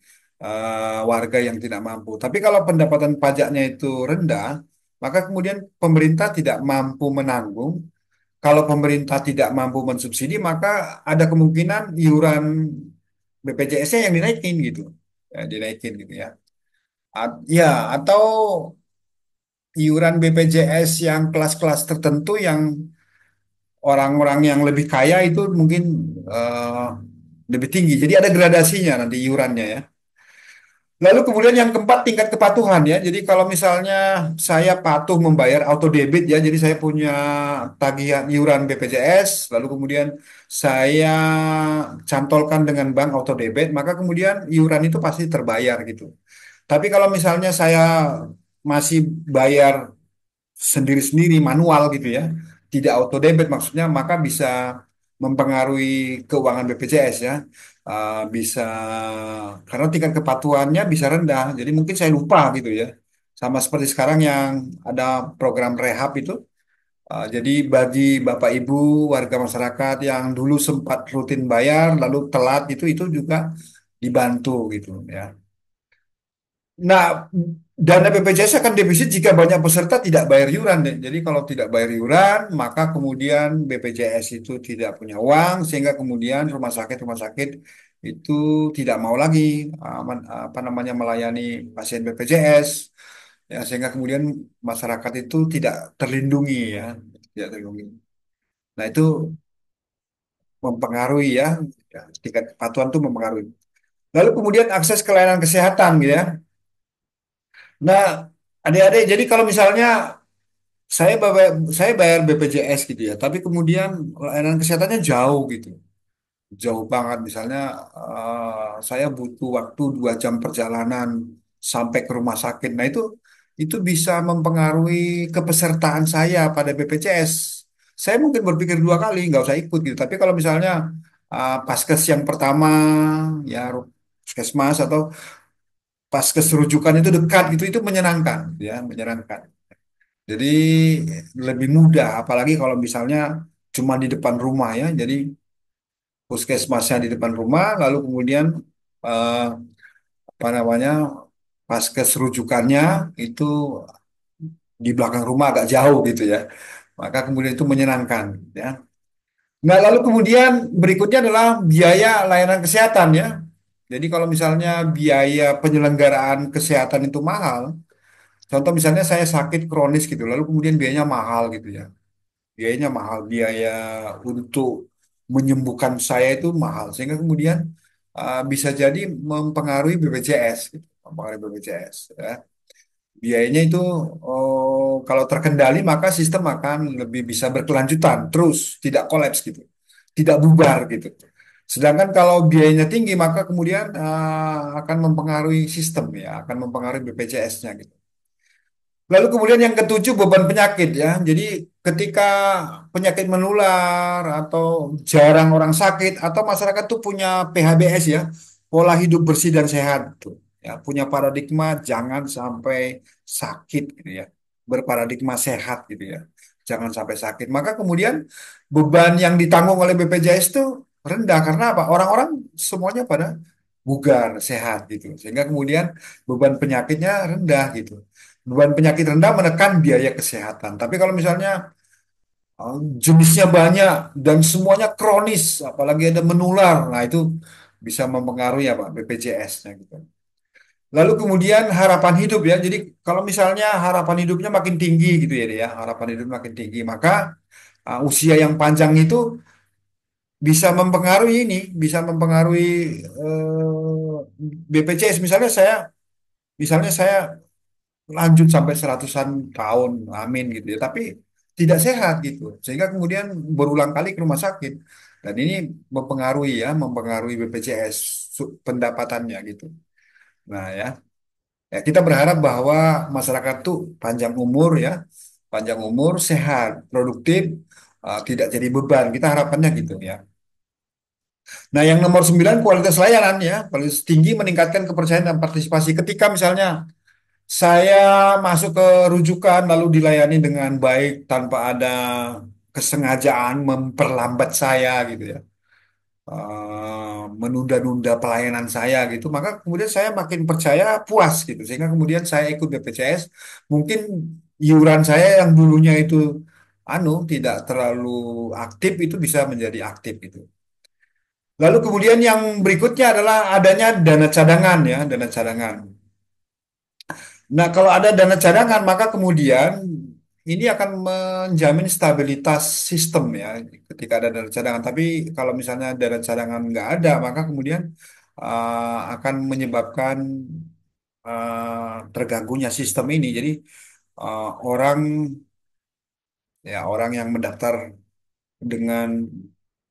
warga yang tidak mampu. Tapi kalau pendapatan pajaknya itu rendah, maka kemudian pemerintah tidak mampu menanggung. Kalau pemerintah tidak mampu mensubsidi, maka ada kemungkinan iuran BPJS-nya yang dinaikin gitu. Ya, dinaikin gitu ya. Ya, atau iuran BPJS yang kelas-kelas tertentu yang orang-orang yang lebih kaya itu mungkin eh, lebih tinggi. Jadi ada gradasinya nanti iurannya ya. Lalu kemudian yang keempat tingkat kepatuhan ya. Jadi kalau misalnya saya patuh membayar auto debit ya, jadi saya punya tagihan iuran BPJS, lalu kemudian saya cantolkan dengan bank auto debit, maka kemudian iuran itu pasti terbayar gitu. Tapi kalau misalnya saya masih bayar sendiri-sendiri manual gitu ya, tidak auto debit maksudnya, maka bisa mempengaruhi keuangan BPJS ya. Bisa karena tingkat kepatuhannya bisa rendah, jadi mungkin saya lupa gitu ya. Sama seperti sekarang yang ada program rehab itu. Jadi bagi Bapak Ibu warga masyarakat yang dulu sempat rutin bayar lalu telat itu juga dibantu gitu ya. Nah, dana BPJS akan defisit jika banyak peserta tidak bayar iuran. Deh. Jadi kalau tidak bayar iuran, maka kemudian BPJS itu tidak punya uang, sehingga kemudian rumah sakit itu tidak mau lagi apa namanya melayani pasien BPJS, ya sehingga kemudian masyarakat itu tidak terlindungi ya, tidak terlindungi. Nah itu mempengaruhi ya, tingkat kepatuhan itu mempengaruhi. Lalu kemudian akses ke layanan kesehatan gitu ya. Nah, adik-adik, jadi kalau misalnya saya bayar BPJS gitu ya, tapi kemudian layanan kesehatannya jauh gitu, jauh banget. Misalnya saya butuh waktu 2 jam perjalanan sampai ke rumah sakit. Nah itu bisa mempengaruhi kepesertaan saya pada BPJS. Saya mungkin berpikir 2 kali, nggak usah ikut gitu. Tapi kalau misalnya paskes yang pertama, ya puskesmas atau paskes rujukan itu dekat gitu, itu menyenangkan, ya menyenangkan. Jadi lebih mudah, apalagi kalau misalnya cuma di depan rumah ya. Jadi puskesmasnya di depan rumah, lalu kemudian eh, apa namanya paskes rujukannya itu di belakang rumah agak jauh gitu ya. Maka kemudian itu menyenangkan ya. Nah lalu kemudian berikutnya adalah biaya layanan kesehatan ya. Jadi kalau misalnya biaya penyelenggaraan kesehatan itu mahal, contoh misalnya saya sakit kronis gitu, lalu kemudian biayanya mahal gitu ya. Biayanya mahal, biaya untuk menyembuhkan saya itu mahal, sehingga kemudian bisa jadi mempengaruhi BPJS, gitu, mempengaruhi BPJS. Ya. Biayanya itu kalau terkendali maka sistem akan lebih bisa berkelanjutan, terus tidak kolaps gitu, tidak bubar gitu. Sedangkan kalau biayanya tinggi maka kemudian akan mempengaruhi sistem ya, akan mempengaruhi BPJS-nya gitu. Lalu kemudian yang ketujuh beban penyakit ya. Jadi ketika penyakit menular atau jarang orang sakit atau masyarakat tuh punya PHBS ya, pola hidup bersih dan sehat tuh. Ya, punya paradigma jangan sampai sakit gitu ya. Berparadigma sehat gitu ya. Jangan sampai sakit. Maka kemudian beban yang ditanggung oleh BPJS itu rendah karena apa? Orang-orang semuanya pada bugar, sehat gitu. Sehingga kemudian beban penyakitnya rendah gitu. Beban penyakit rendah menekan biaya kesehatan. Tapi kalau misalnya jenisnya banyak dan semuanya kronis, apalagi ada menular, nah itu bisa mempengaruhi apa BPJS-nya gitu. Lalu kemudian harapan hidup ya. Jadi kalau misalnya harapan hidupnya makin tinggi gitu ya, harapan hidup makin tinggi, maka usia yang panjang itu bisa mempengaruhi bisa mempengaruhi BPJS. Misalnya saya lanjut sampai seratusan tahun, amin gitu ya. Tapi tidak sehat gitu, sehingga kemudian berulang kali ke rumah sakit. Dan ini mempengaruhi BPJS pendapatannya gitu. Nah ya. Ya, kita berharap bahwa masyarakat tuh panjang umur ya, panjang umur, sehat, produktif, tidak jadi beban. Kita harapannya gitu ya. Nah, yang nomor 9 kualitas layanan ya, kualitas tinggi meningkatkan kepercayaan dan partisipasi. Ketika misalnya saya masuk ke rujukan lalu dilayani dengan baik tanpa ada kesengajaan memperlambat saya gitu ya, menunda-nunda pelayanan saya gitu, maka kemudian saya makin percaya puas gitu, sehingga kemudian saya ikut BPJS. Mungkin iuran saya yang dulunya itu tidak terlalu aktif itu bisa menjadi aktif gitu. Lalu kemudian yang berikutnya adalah adanya dana cadangan ya, dana cadangan. Nah, kalau ada dana cadangan, maka kemudian ini akan menjamin stabilitas sistem ya, ketika ada dana cadangan. Tapi kalau misalnya dana cadangan nggak ada, maka kemudian akan menyebabkan terganggunya sistem ini. Jadi orang orang yang mendaftar dengan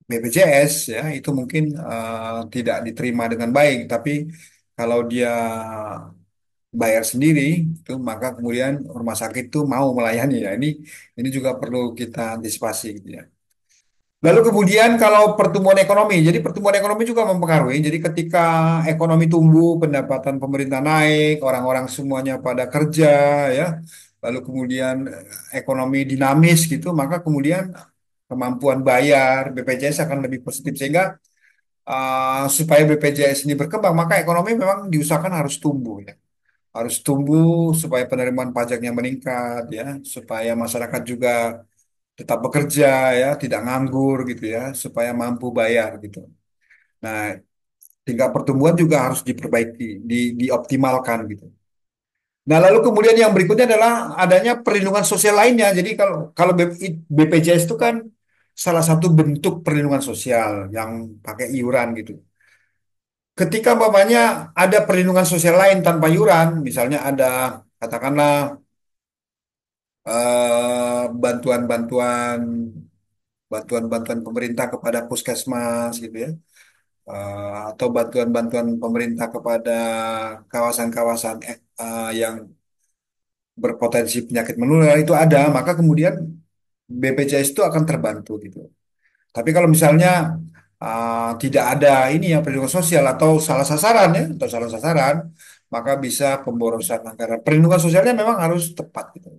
BPJS ya itu mungkin tidak diterima dengan baik. Tapi kalau dia bayar sendiri itu maka kemudian rumah sakit itu mau melayani ya, ini juga perlu kita antisipasi gitu ya. Lalu kemudian kalau pertumbuhan ekonomi, jadi pertumbuhan ekonomi juga mempengaruhi. Jadi ketika ekonomi tumbuh, pendapatan pemerintah naik, orang-orang semuanya pada kerja ya, lalu kemudian ekonomi dinamis gitu, maka kemudian kemampuan bayar BPJS akan lebih positif, sehingga supaya BPJS ini berkembang maka ekonomi memang diusahakan harus tumbuh ya, harus tumbuh supaya penerimaan pajaknya meningkat ya, supaya masyarakat juga tetap bekerja ya, tidak nganggur gitu ya, supaya mampu bayar gitu. Nah, tingkat pertumbuhan juga harus diperbaiki, dioptimalkan gitu. Nah, lalu kemudian yang berikutnya adalah adanya perlindungan sosial lainnya. Jadi kalau BPJS itu kan salah satu bentuk perlindungan sosial yang pakai iuran gitu. Ketika umpamanya ada perlindungan sosial lain tanpa iuran, misalnya ada katakanlah bantuan-bantuan bantuan-bantuan pemerintah kepada puskesmas gitu ya, atau bantuan-bantuan pemerintah kepada kawasan-kawasan yang berpotensi penyakit menular itu ada, maka kemudian BPJS itu akan terbantu gitu. Tapi kalau misalnya tidak ada ini ya perlindungan sosial atau salah sasaran ya, atau salah sasaran, maka bisa pemborosan anggaran. Perlindungan sosialnya memang harus tepat gitu.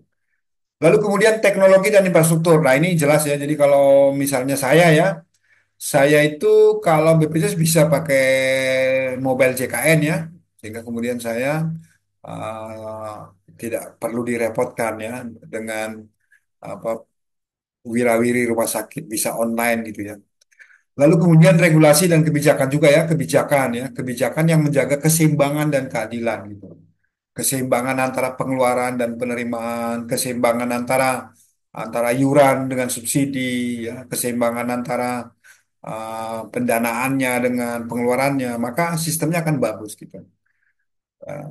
Lalu kemudian teknologi dan infrastruktur. Nah, ini jelas ya. Jadi kalau misalnya saya itu kalau BPJS bisa pakai mobile JKN ya, sehingga kemudian saya tidak perlu direpotkan ya dengan apa wirawiri rumah sakit bisa online gitu ya. Lalu kemudian regulasi dan kebijakan juga ya, kebijakan yang menjaga keseimbangan dan keadilan gitu. Keseimbangan antara pengeluaran dan penerimaan, keseimbangan antara antara iuran dengan subsidi ya, keseimbangan antara pendanaannya dengan pengeluarannya, maka sistemnya akan bagus gitu.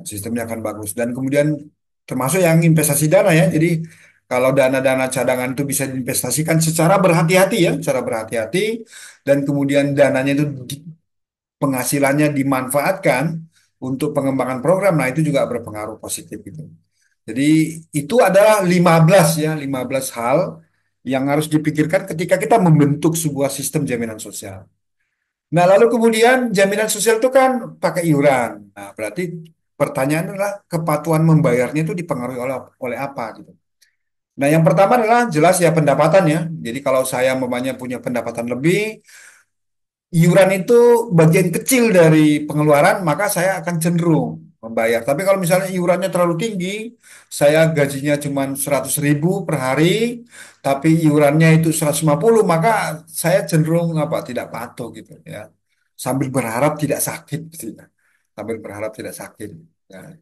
Sistemnya akan bagus dan kemudian termasuk yang investasi dana ya. Jadi kalau dana-dana cadangan itu bisa diinvestasikan secara berhati-hati ya, secara berhati-hati, dan kemudian dananya itu penghasilannya dimanfaatkan untuk pengembangan program. Nah, itu juga berpengaruh positif gitu. Jadi itu adalah 15 ya, 15 hal yang harus dipikirkan ketika kita membentuk sebuah sistem jaminan sosial. Nah, lalu kemudian jaminan sosial itu kan pakai iuran. Nah, berarti pertanyaan adalah kepatuhan membayarnya itu dipengaruhi oleh oleh apa gitu. Nah, yang pertama adalah jelas ya pendapatan ya. Jadi kalau saya memangnya punya pendapatan lebih, iuran itu bagian kecil dari pengeluaran, maka saya akan cenderung membayar. Tapi kalau misalnya iurannya terlalu tinggi, saya gajinya cuma 100.000 per hari, tapi iurannya itu 150, maka saya cenderung tidak patuh gitu ya. Sambil berharap tidak sakit gitu ya. Sambil berharap tidak sakit. Ya,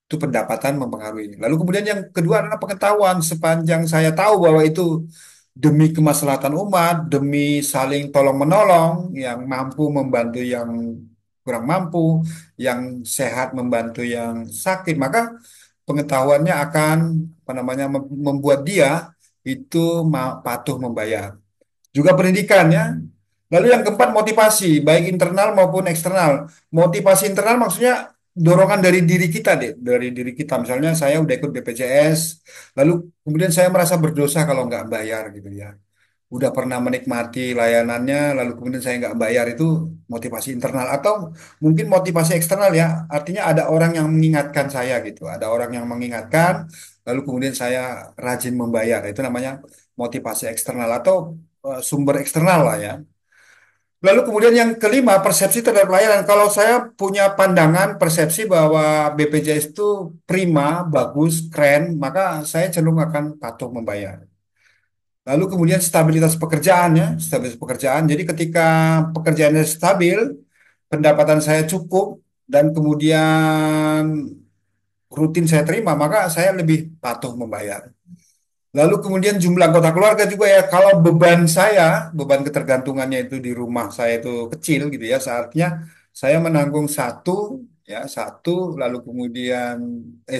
itu pendapatan mempengaruhi. Lalu kemudian yang kedua adalah pengetahuan. Sepanjang saya tahu bahwa itu demi kemaslahatan umat, demi saling tolong menolong, yang mampu membantu yang kurang mampu, yang sehat membantu yang sakit, maka pengetahuannya akan membuat dia itu patuh membayar. Juga pendidikan ya. Lalu yang keempat motivasi, baik internal maupun eksternal. Motivasi internal maksudnya dorongan dari diri kita deh, dari diri kita. Misalnya saya udah ikut BPJS, lalu kemudian saya merasa berdosa kalau nggak bayar gitu ya. Udah pernah menikmati layanannya, lalu kemudian saya nggak bayar itu motivasi internal atau mungkin motivasi eksternal ya. Artinya ada orang yang mengingatkan saya gitu, ada orang yang mengingatkan, lalu kemudian saya rajin membayar. Itu namanya motivasi eksternal atau sumber eksternal lah ya. Lalu kemudian yang kelima, persepsi terhadap layanan. Kalau saya punya pandangan persepsi bahwa BPJS itu prima, bagus, keren, maka saya cenderung akan patuh membayar. Lalu kemudian stabilitas pekerjaan ya, stabilitas pekerjaan. Jadi ketika pekerjaannya stabil, pendapatan saya cukup, dan kemudian rutin saya terima, maka saya lebih patuh membayar. Lalu kemudian jumlah anggota keluarga juga ya, kalau beban saya, beban ketergantungannya itu di rumah saya itu kecil gitu ya, saatnya saya menanggung satu, ya satu, lalu kemudian,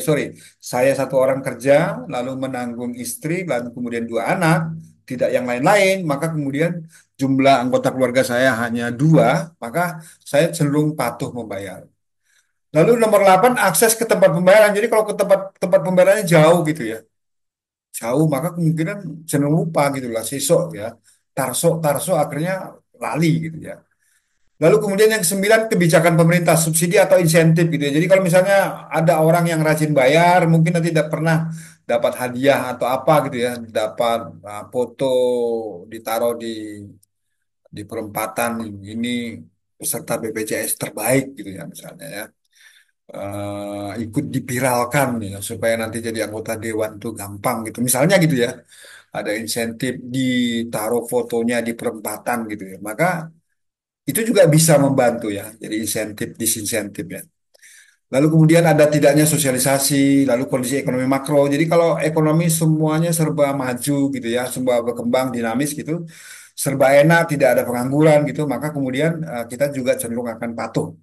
sorry, saya satu orang kerja, lalu menanggung istri, lalu kemudian dua anak, tidak yang lain-lain, maka kemudian jumlah anggota keluarga saya hanya dua, maka saya cenderung patuh membayar. Lalu nomor 8, akses ke tempat pembayaran. Jadi kalau ke tempat tempat pembayarannya jauh gitu ya, jauh maka kemungkinan cenderung lupa gitu lah sesok ya, tarso tarso akhirnya lali gitu ya. Lalu kemudian yang sembilan, kebijakan pemerintah subsidi atau insentif gitu ya. Jadi kalau misalnya ada orang yang rajin bayar mungkin nanti tidak pernah dapat hadiah atau apa gitu ya, dapat foto ditaruh di perempatan ini peserta BPJS terbaik gitu ya misalnya ya. Ikut dipiralkan ya supaya nanti jadi anggota dewan tuh gampang gitu misalnya gitu ya, ada insentif ditaruh fotonya di perempatan gitu ya, maka itu juga bisa membantu ya, jadi insentif disinsentif ya. Lalu kemudian ada tidaknya sosialisasi, lalu kondisi ekonomi makro. Jadi kalau ekonomi semuanya serba maju gitu ya, serba berkembang dinamis gitu, serba enak, tidak ada pengangguran gitu, maka kemudian kita juga cenderung akan patuh.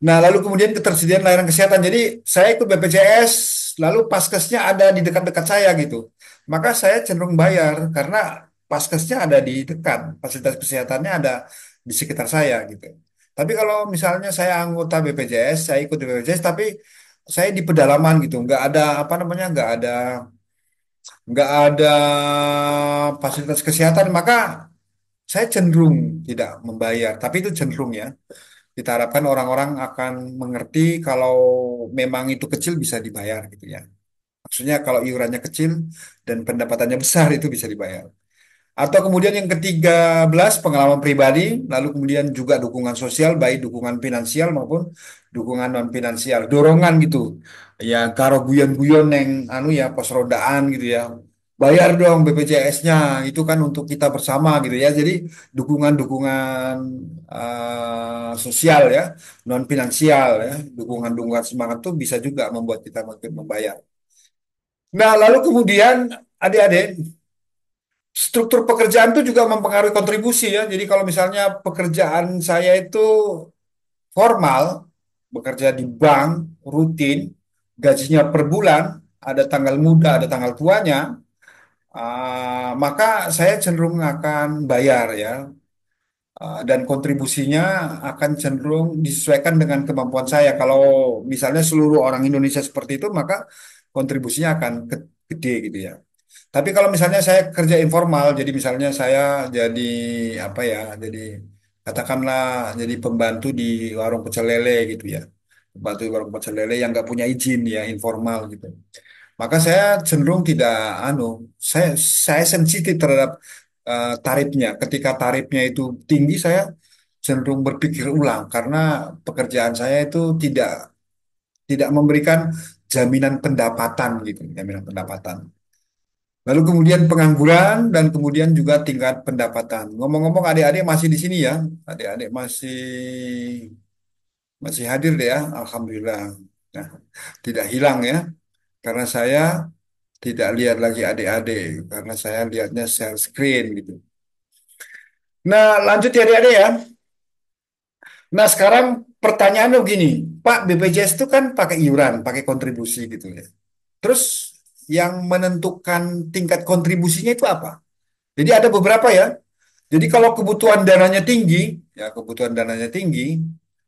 Nah, lalu kemudian ketersediaan layanan kesehatan. Jadi saya ikut BPJS, lalu paskesnya ada di dekat-dekat saya gitu. Maka saya cenderung bayar karena paskesnya ada di dekat, fasilitas kesehatannya ada di sekitar saya gitu. Tapi kalau misalnya saya anggota BPJS, saya ikut BPJS, tapi saya di pedalaman gitu, nggak ada apa namanya, nggak ada fasilitas kesehatan, maka saya cenderung tidak membayar. Tapi itu cenderung ya. Kita harapkan orang-orang akan mengerti kalau memang itu kecil bisa dibayar gitu ya. Maksudnya kalau iurannya kecil dan pendapatannya besar itu bisa dibayar. Atau kemudian yang ke-13, pengalaman pribadi, lalu kemudian juga dukungan sosial, baik dukungan finansial maupun dukungan non finansial, dorongan gitu. Ya karo guyon-guyon neng anu ya pos rodaan gitu ya. Bayar dong BPJS-nya, itu kan untuk kita bersama gitu ya. Jadi dukungan-dukungan sosial ya, non finansial ya, dukungan-dukungan semangat tuh bisa juga membuat kita makin membayar. Nah, lalu kemudian adik-adik, struktur pekerjaan itu juga mempengaruhi kontribusi ya. Jadi kalau misalnya pekerjaan saya itu formal, bekerja di bank, rutin, gajinya per bulan, ada tanggal muda, ada tanggal tuanya, maka saya cenderung akan bayar ya. Dan kontribusinya akan cenderung disesuaikan dengan kemampuan saya. Kalau misalnya seluruh orang Indonesia seperti itu, maka kontribusinya akan gede gitu ya. Tapi kalau misalnya saya kerja informal, jadi misalnya saya jadi apa ya, jadi katakanlah jadi pembantu di warung pecel lele gitu ya, pembantu di warung pecel lele yang nggak punya izin ya, informal gitu. Maka saya cenderung tidak, anu, saya saya sensitif terhadap tarifnya. Ketika tarifnya itu tinggi, saya cenderung berpikir ulang karena pekerjaan saya itu tidak memberikan jaminan pendapatan gitu, jaminan pendapatan. Lalu kemudian pengangguran dan kemudian juga tingkat pendapatan. Ngomong-ngomong, adik-adik masih di sini ya, adik-adik masih masih hadir deh ya, alhamdulillah. Nah, tidak hilang ya, karena saya tidak lihat lagi adik-adik, karena saya lihatnya share screen gitu. Nah, lanjut ya adik-adik ya. Nah, sekarang pertanyaannya begini, Pak, BPJS itu kan pakai iuran, pakai kontribusi gitu ya. Terus yang menentukan tingkat kontribusinya itu apa? Jadi ada beberapa ya. Jadi kalau kebutuhan dananya tinggi, ya kebutuhan dananya tinggi,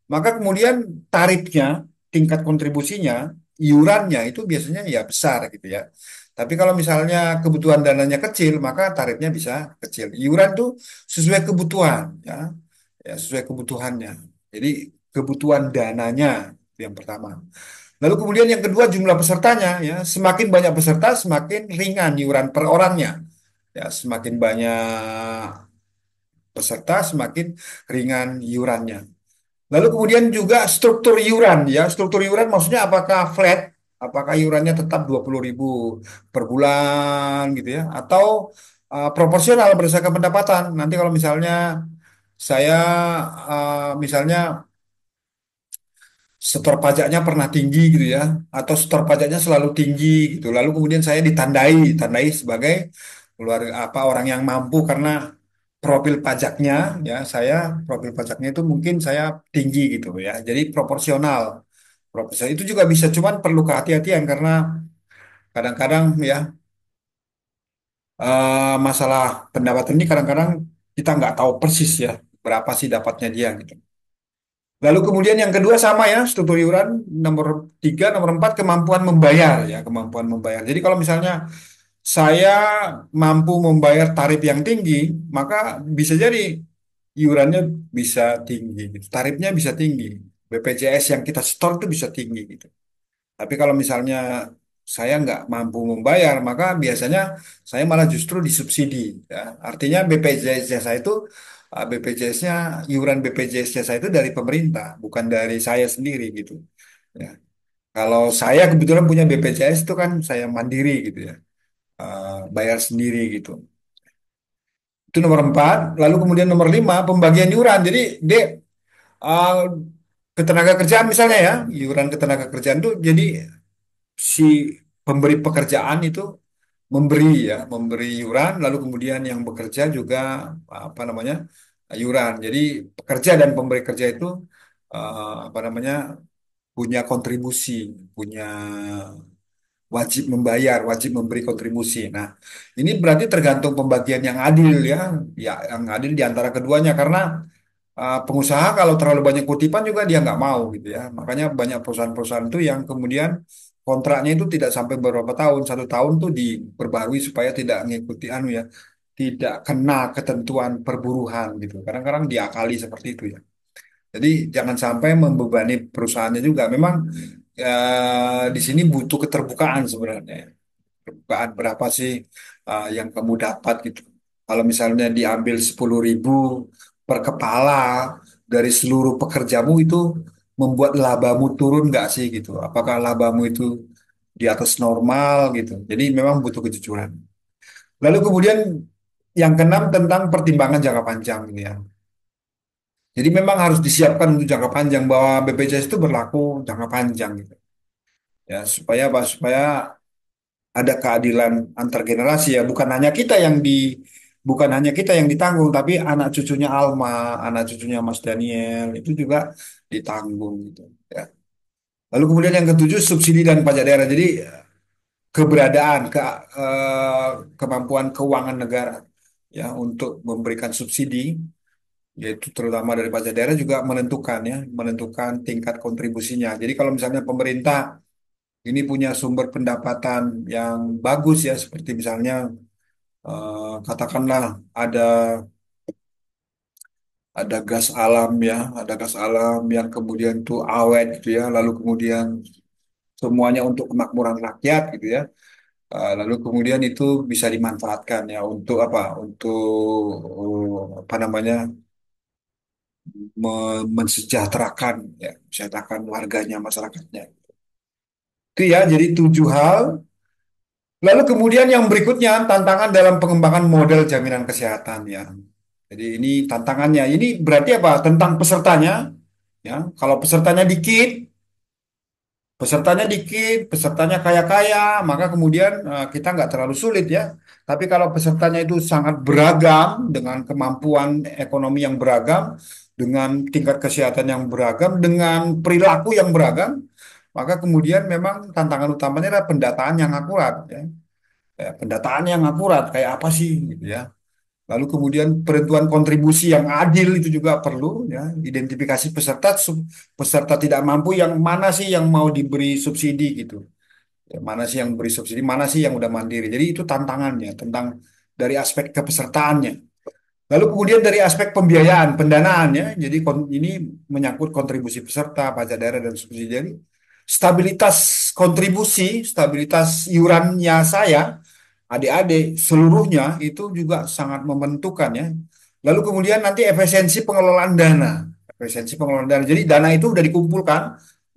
maka kemudian tarifnya. tingkat kontribusinya, iurannya itu biasanya ya besar gitu ya. Tapi kalau misalnya kebutuhan dananya kecil, maka tarifnya bisa kecil. Iuran tuh sesuai kebutuhan ya, ya sesuai kebutuhannya. Jadi kebutuhan dananya itu yang pertama. Lalu kemudian yang kedua jumlah pesertanya ya, semakin banyak peserta semakin ringan iuran per orangnya. Ya, semakin banyak peserta semakin ringan iurannya. Lalu kemudian juga struktur iuran ya. Struktur iuran maksudnya apakah flat, apakah iurannya tetap 20.000 per bulan gitu ya, atau proporsional berdasarkan pendapatan. Nanti kalau misalnya saya misalnya setor pajaknya pernah tinggi gitu ya, atau setor pajaknya selalu tinggi gitu. Lalu kemudian saya tandai sebagai keluarga apa orang yang mampu karena profil pajaknya ya saya profil pajaknya itu mungkin saya tinggi gitu ya. Jadi proporsional. Proporsional itu juga bisa cuman perlu kehati-hatian karena kadang-kadang ya masalah pendapatan ini kadang-kadang kita nggak tahu persis ya berapa sih dapatnya dia gitu. Lalu kemudian yang kedua sama ya, struktur iuran nomor tiga, nomor empat kemampuan membayar ya, kemampuan membayar. Jadi kalau misalnya saya mampu membayar tarif yang tinggi, maka bisa jadi iurannya bisa tinggi, gitu. Tarifnya bisa tinggi. BPJS yang kita setor itu bisa tinggi gitu. Tapi kalau misalnya saya nggak mampu membayar, maka biasanya saya malah justru disubsidi. Ya. Artinya BPJS saya itu BPJS-nya iuran BPJS saya itu dari pemerintah, bukan dari saya sendiri gitu. Ya. Kalau saya kebetulan punya BPJS itu kan saya mandiri gitu ya, bayar sendiri gitu. Itu nomor empat. Lalu kemudian nomor lima pembagian iuran. Jadi dek uh, ketenaga kerjaan misalnya ya, iuran ketenaga kerjaan itu jadi si pemberi pekerjaan itu memberi ya, memberi iuran, lalu kemudian yang bekerja juga apa namanya iuran. Jadi pekerja dan pemberi kerja itu apa namanya punya kontribusi, punya wajib membayar, wajib memberi kontribusi. Nah, ini berarti tergantung pembagian yang adil ya, ya yang adil di antara keduanya karena pengusaha kalau terlalu banyak kutipan juga dia nggak mau gitu ya. Makanya banyak perusahaan-perusahaan itu yang kemudian kontraknya itu tidak sampai beberapa tahun, 1 tahun tuh diperbarui supaya tidak mengikuti anu ya, tidak kena ketentuan perburuhan gitu. Kadang-kadang diakali seperti itu ya. Jadi jangan sampai membebani perusahaannya juga. Memang di sini butuh keterbukaan sebenarnya. Keterbukaan berapa sih yang kamu dapat gitu. Kalau misalnya diambil 10.000 per kepala dari seluruh pekerjamu itu membuat labamu turun nggak sih gitu. Apakah labamu itu di atas normal gitu. Jadi memang butuh kejujuran. Lalu kemudian yang keenam tentang pertimbangan jangka panjang ini ya. Jadi memang harus disiapkan untuk jangka panjang bahwa BPJS itu berlaku jangka panjang gitu. Ya, supaya apa? Supaya ada keadilan antar generasi ya, bukan hanya kita yang ditanggung, tapi anak cucunya Alma, anak cucunya Mas Daniel itu juga ditanggung gitu ya. Lalu kemudian yang ketujuh subsidi dan pajak daerah. Jadi keberadaan eh, kemampuan keuangan negara ya untuk memberikan subsidi yaitu terutama dari pajak daerah juga menentukan ya, menentukan tingkat kontribusinya. Jadi kalau misalnya pemerintah ini punya sumber pendapatan yang bagus ya, seperti misalnya katakanlah ada gas alam ya, ada gas alam yang kemudian tuh awet gitu ya, lalu kemudian semuanya untuk kemakmuran rakyat gitu ya. Lalu kemudian itu bisa dimanfaatkan ya untuk apa? Untuk apa namanya? Mensejahterakan ya, mensejahterakan warganya, masyarakatnya. Itu ya, jadi 7 hal. Lalu kemudian yang berikutnya tantangan dalam pengembangan model jaminan kesehatan ya. Jadi ini tantangannya. Ini berarti apa? Tentang pesertanya ya. Kalau pesertanya kaya-kaya, maka kemudian kita nggak terlalu sulit ya. Tapi kalau pesertanya itu sangat beragam dengan kemampuan ekonomi yang beragam, dengan tingkat kesehatan yang beragam, dengan perilaku yang beragam, maka kemudian memang tantangan utamanya adalah pendataan yang akurat ya. Ya, pendataan yang akurat kayak apa sih gitu ya. Lalu kemudian penentuan kontribusi yang adil itu juga perlu ya, identifikasi peserta peserta tidak mampu yang mana sih yang mau diberi subsidi gitu. Ya, mana sih yang beri subsidi, mana sih yang udah mandiri. Jadi itu tantangannya tentang dari aspek kepesertaannya. Lalu kemudian dari aspek pembiayaan, pendanaannya, jadi ini menyangkut kontribusi peserta, pajak daerah dan subsidi. Jadi stabilitas kontribusi, stabilitas iurannya saya, adik-adik seluruhnya itu juga sangat membentukkan ya. Lalu kemudian nanti efisiensi pengelolaan dana, efisiensi pengelolaan dana. Jadi dana itu sudah dikumpulkan,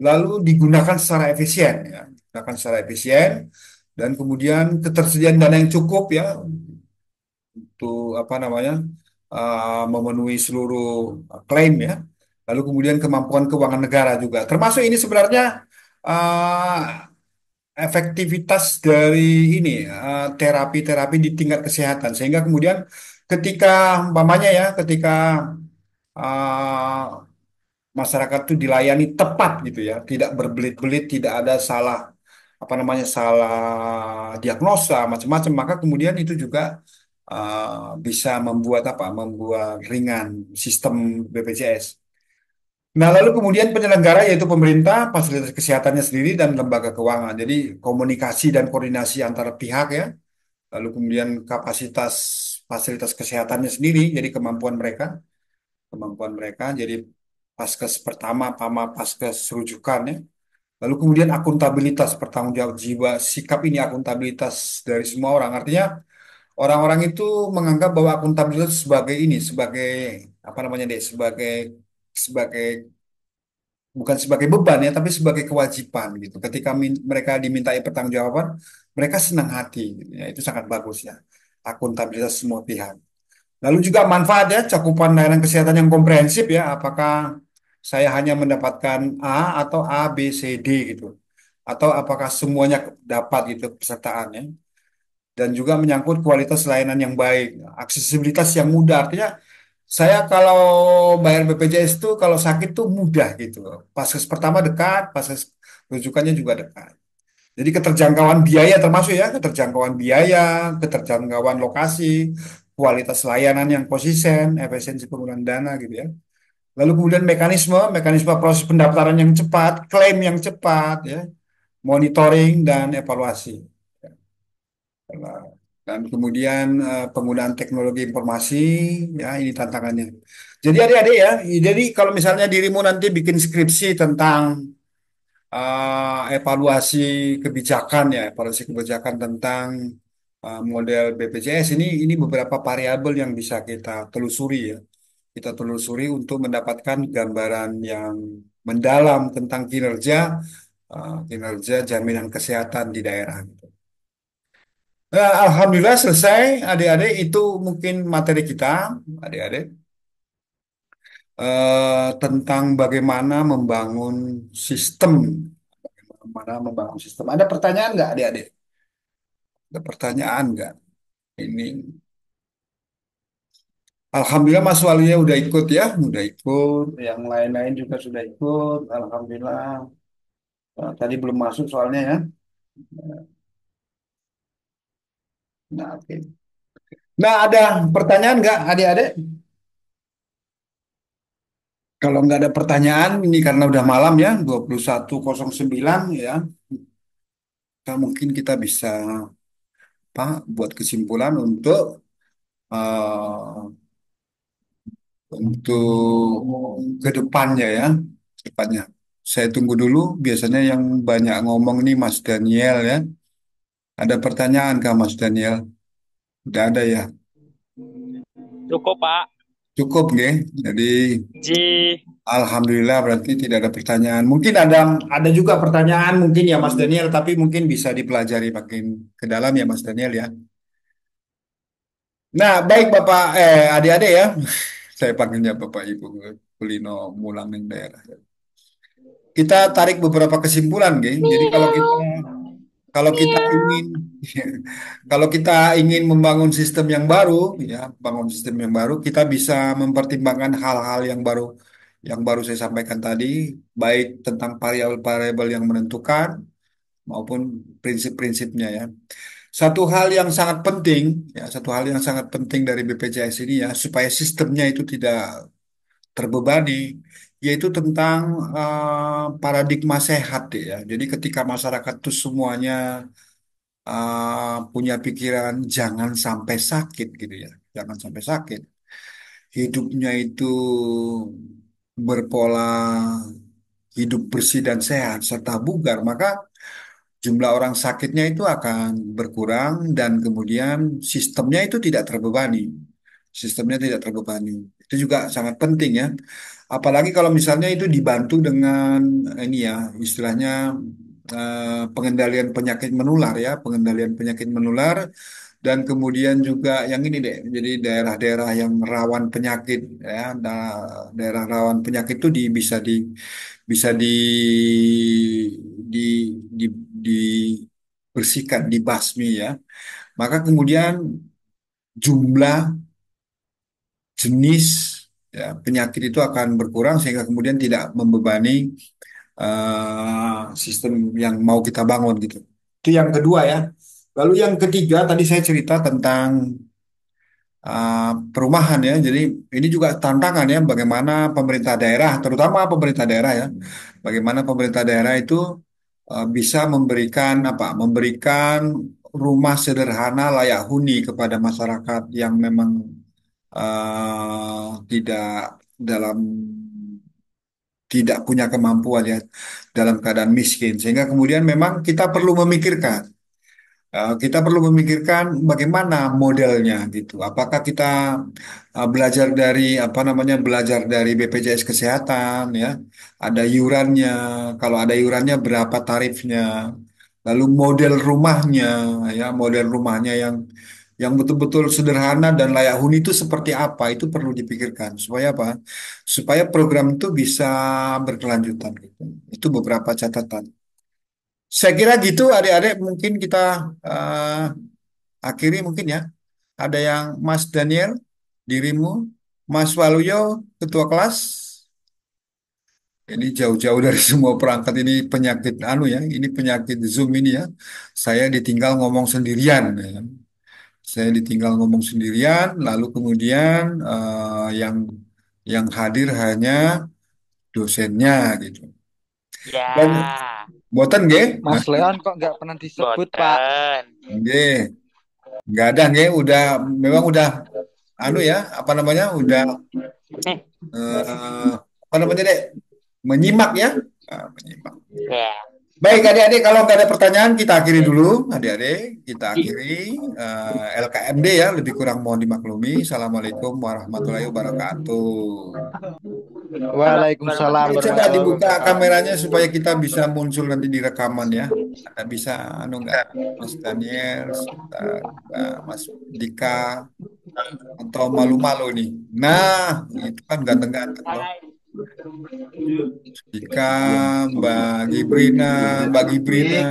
lalu digunakan secara efisien ya, digunakan secara efisien dan kemudian ketersediaan dana yang cukup ya untuk apa namanya memenuhi seluruh klaim ya. Lalu kemudian kemampuan keuangan negara juga. Termasuk ini sebenarnya uh, efektivitas dari ini terapi-terapi di tingkat kesehatan. Sehingga kemudian ketika umpamanya ya, ketika uh, masyarakat itu dilayani tepat gitu ya, tidak berbelit-belit, tidak ada salah apa namanya salah diagnosa macam-macam, maka kemudian itu juga bisa membuat apa? Membuat ringan sistem BPJS. Nah, lalu kemudian penyelenggara yaitu pemerintah, fasilitas kesehatannya sendiri dan lembaga keuangan. Jadi komunikasi dan koordinasi antara pihak ya. Lalu kemudian kapasitas fasilitas kesehatannya sendiri, jadi kemampuan mereka. Jadi paskes pertama, PAMA, paskes rujukan ya. Lalu kemudian akuntabilitas, pertanggungjawab jiwa, sikap ini akuntabilitas dari semua orang. Artinya orang-orang itu menganggap bahwa akuntabilitas sebagai ini, sebagai apa namanya deh, sebagai bukan sebagai beban ya, tapi sebagai kewajiban gitu. Ketika mereka dimintai pertanggungjawaban, mereka senang hati. Gitu, ya, itu sangat bagus ya. Akuntabilitas semua pihak. Lalu juga manfaat ya, cakupan layanan kesehatan yang komprehensif ya. Apakah saya hanya mendapatkan A atau A, B, C, D gitu. Atau apakah semuanya dapat gitu pesertaannya. Dan juga menyangkut kualitas layanan yang baik, aksesibilitas yang mudah. Artinya saya kalau bayar BPJS itu kalau sakit tuh mudah gitu. Paskes pertama dekat, paskes rujukannya juga dekat. Jadi keterjangkauan biaya termasuk ya, keterjangkauan biaya, keterjangkauan lokasi, kualitas layanan yang konsisten, efisiensi penggunaan dana gitu ya. Lalu kemudian mekanisme proses pendaftaran yang cepat, klaim yang cepat ya, monitoring dan evaluasi. Dan kemudian penggunaan teknologi informasi, ya ini tantangannya. Jadi adik-adik ya, jadi kalau misalnya dirimu nanti bikin skripsi tentang evaluasi kebijakan ya, evaluasi kebijakan tentang model BPJS ini beberapa variabel yang bisa kita telusuri ya. Kita telusuri untuk mendapatkan gambaran yang mendalam tentang kinerja jaminan kesehatan di daerah. Nah, Alhamdulillah selesai adik-adik itu mungkin materi kita adik-adik tentang bagaimana membangun sistem. Bagaimana membangun sistem. Ada pertanyaan nggak adik-adik? Ada pertanyaan nggak? Ini Alhamdulillah Mas Walinya udah ikut ya, udah ikut. Yang lain-lain juga sudah ikut. Alhamdulillah. Tadi belum masuk soalnya ya. Nah, oke. Nah, ada pertanyaan nggak adik-adik? Kalau nggak ada pertanyaan, ini karena udah malam ya, 21:09 ya. Mungkin kita bisa apa, buat kesimpulan uh, untuk ke depannya ya, ke depannya. Saya tunggu dulu. Biasanya yang banyak ngomong nih Mas Daniel ya. Ada pertanyaan kah Mas Daniel? Udah ada ya. Cukup, Pak. Cukup nggih. Jadi Ji, Alhamdulillah berarti tidak ada pertanyaan. Mungkin ada juga pertanyaan mungkin ya Mas Daniel, tapi mungkin bisa dipelajari makin ke dalam ya Mas Daniel ya. Nah, baik Bapak adik-adik ya. Saya panggilnya Bapak Ibu Kulino Mulang daerah. Kita tarik beberapa kesimpulan, geng. Jadi kalau kita ingin kalau kita ingin membangun sistem yang baru, ya, bangun sistem yang baru, kita bisa mempertimbangkan hal-hal yang baru saya sampaikan tadi, baik tentang variabel-variabel yang menentukan maupun prinsip-prinsipnya ya. Satu hal yang sangat penting, ya, satu hal yang sangat penting dari BPJS ini ya, supaya sistemnya itu tidak terbebani, yaitu tentang paradigma sehat ya. Jadi ketika masyarakat itu semuanya punya pikiran jangan sampai sakit gitu ya, jangan sampai sakit, hidupnya itu berpola hidup bersih dan sehat serta bugar, maka jumlah orang sakitnya itu akan berkurang dan kemudian sistemnya itu tidak terbebani. Sistemnya tidak terbebani. Itu juga sangat penting ya. Apalagi kalau misalnya itu dibantu dengan ini ya, istilahnya pengendalian penyakit menular ya, pengendalian penyakit menular dan kemudian juga yang ini deh, jadi daerah-daerah yang rawan penyakit ya, daerah rawan penyakit itu bisa di di dibersihkan, dibasmi ya. Maka kemudian jumlah jenis ya, penyakit itu akan berkurang sehingga kemudian tidak membebani sistem yang mau kita bangun gitu. Itu yang kedua ya. Lalu yang ketiga tadi saya cerita tentang perumahan ya. Jadi ini juga tantangan ya bagaimana pemerintah daerah, terutama pemerintah daerah ya, bagaimana pemerintah daerah itu bisa memberikan apa? Memberikan rumah sederhana layak huni kepada masyarakat yang memang tidak dalam tidak punya kemampuan ya dalam keadaan miskin sehingga kemudian memang kita perlu memikirkan bagaimana modelnya gitu. Apakah kita belajar dari apa namanya belajar dari BPJS Kesehatan ya, ada iurannya. Kalau ada iurannya berapa tarifnya? Lalu model rumahnya ya, model rumahnya yang betul-betul sederhana dan layak huni itu seperti apa? Itu perlu dipikirkan supaya apa? Supaya program itu bisa berkelanjutan gitu. Itu beberapa catatan. Saya kira gitu adik-adik mungkin kita eh, akhiri mungkin ya. Ada yang Mas Daniel, dirimu, Mas Waluyo, ketua kelas. Ini jauh-jauh dari semua perangkat ini penyakit anu ya, ini penyakit Zoom ini ya. Saya ditinggal ngomong sendirian ya. Saya ditinggal ngomong sendirian, lalu kemudian yang hadir hanya dosennya gitu. Dan Ya, boten nggih? Mas Leon kok nggak pernah disebut, Pak? boten. Nggih, nggak ada nggih, udah memang udah anu ya, apa namanya? Udah eh, apa namanya dek menyimak ya. Menyimak. Ya, Baik adik-adik kalau nggak ada pertanyaan kita akhiri dulu adik-adik kita akhiri LKMD ya lebih kurang mohon dimaklumi. Assalamualaikum warahmatullahi wabarakatuh. Waalaikumsalam Oke, coba warahmatullahi dibuka kameranya wabarakatuh. supaya kita bisa muncul nanti di rekaman ya. Ada bisa anu nggak Mas Daniel, sebentar, Mas Dika atau malu-malu nih. Nah itu kan ganteng-ganteng loh. Dika, Mbak Gibrina, Mbak Gibrina,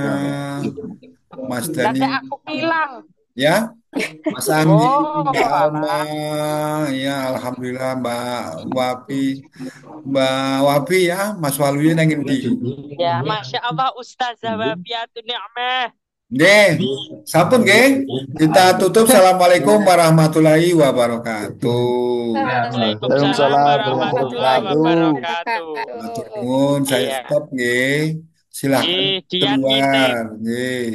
Mas nanti Daniel, aku bilang. ya, Mas Andi, Oh, Mbak Alma, alah. ya, Alhamdulillah, Wapi, Mbak Wapi ya, Mas Waluyo nangin di. Ya, Masya Allah, Ustazah Wafiatun Ni'mah. Nggih, sampun nggih. Kita tutup. Assalamualaikum warahmatullahi wabarakatuh. Waalaikumsalam Waalaikumsalam warahmatullahi warahmatullahi wabarakatuh. Matur nuwun, saya Iya. stop nggih. Silahkan Dian ngintip. keluar, nggih.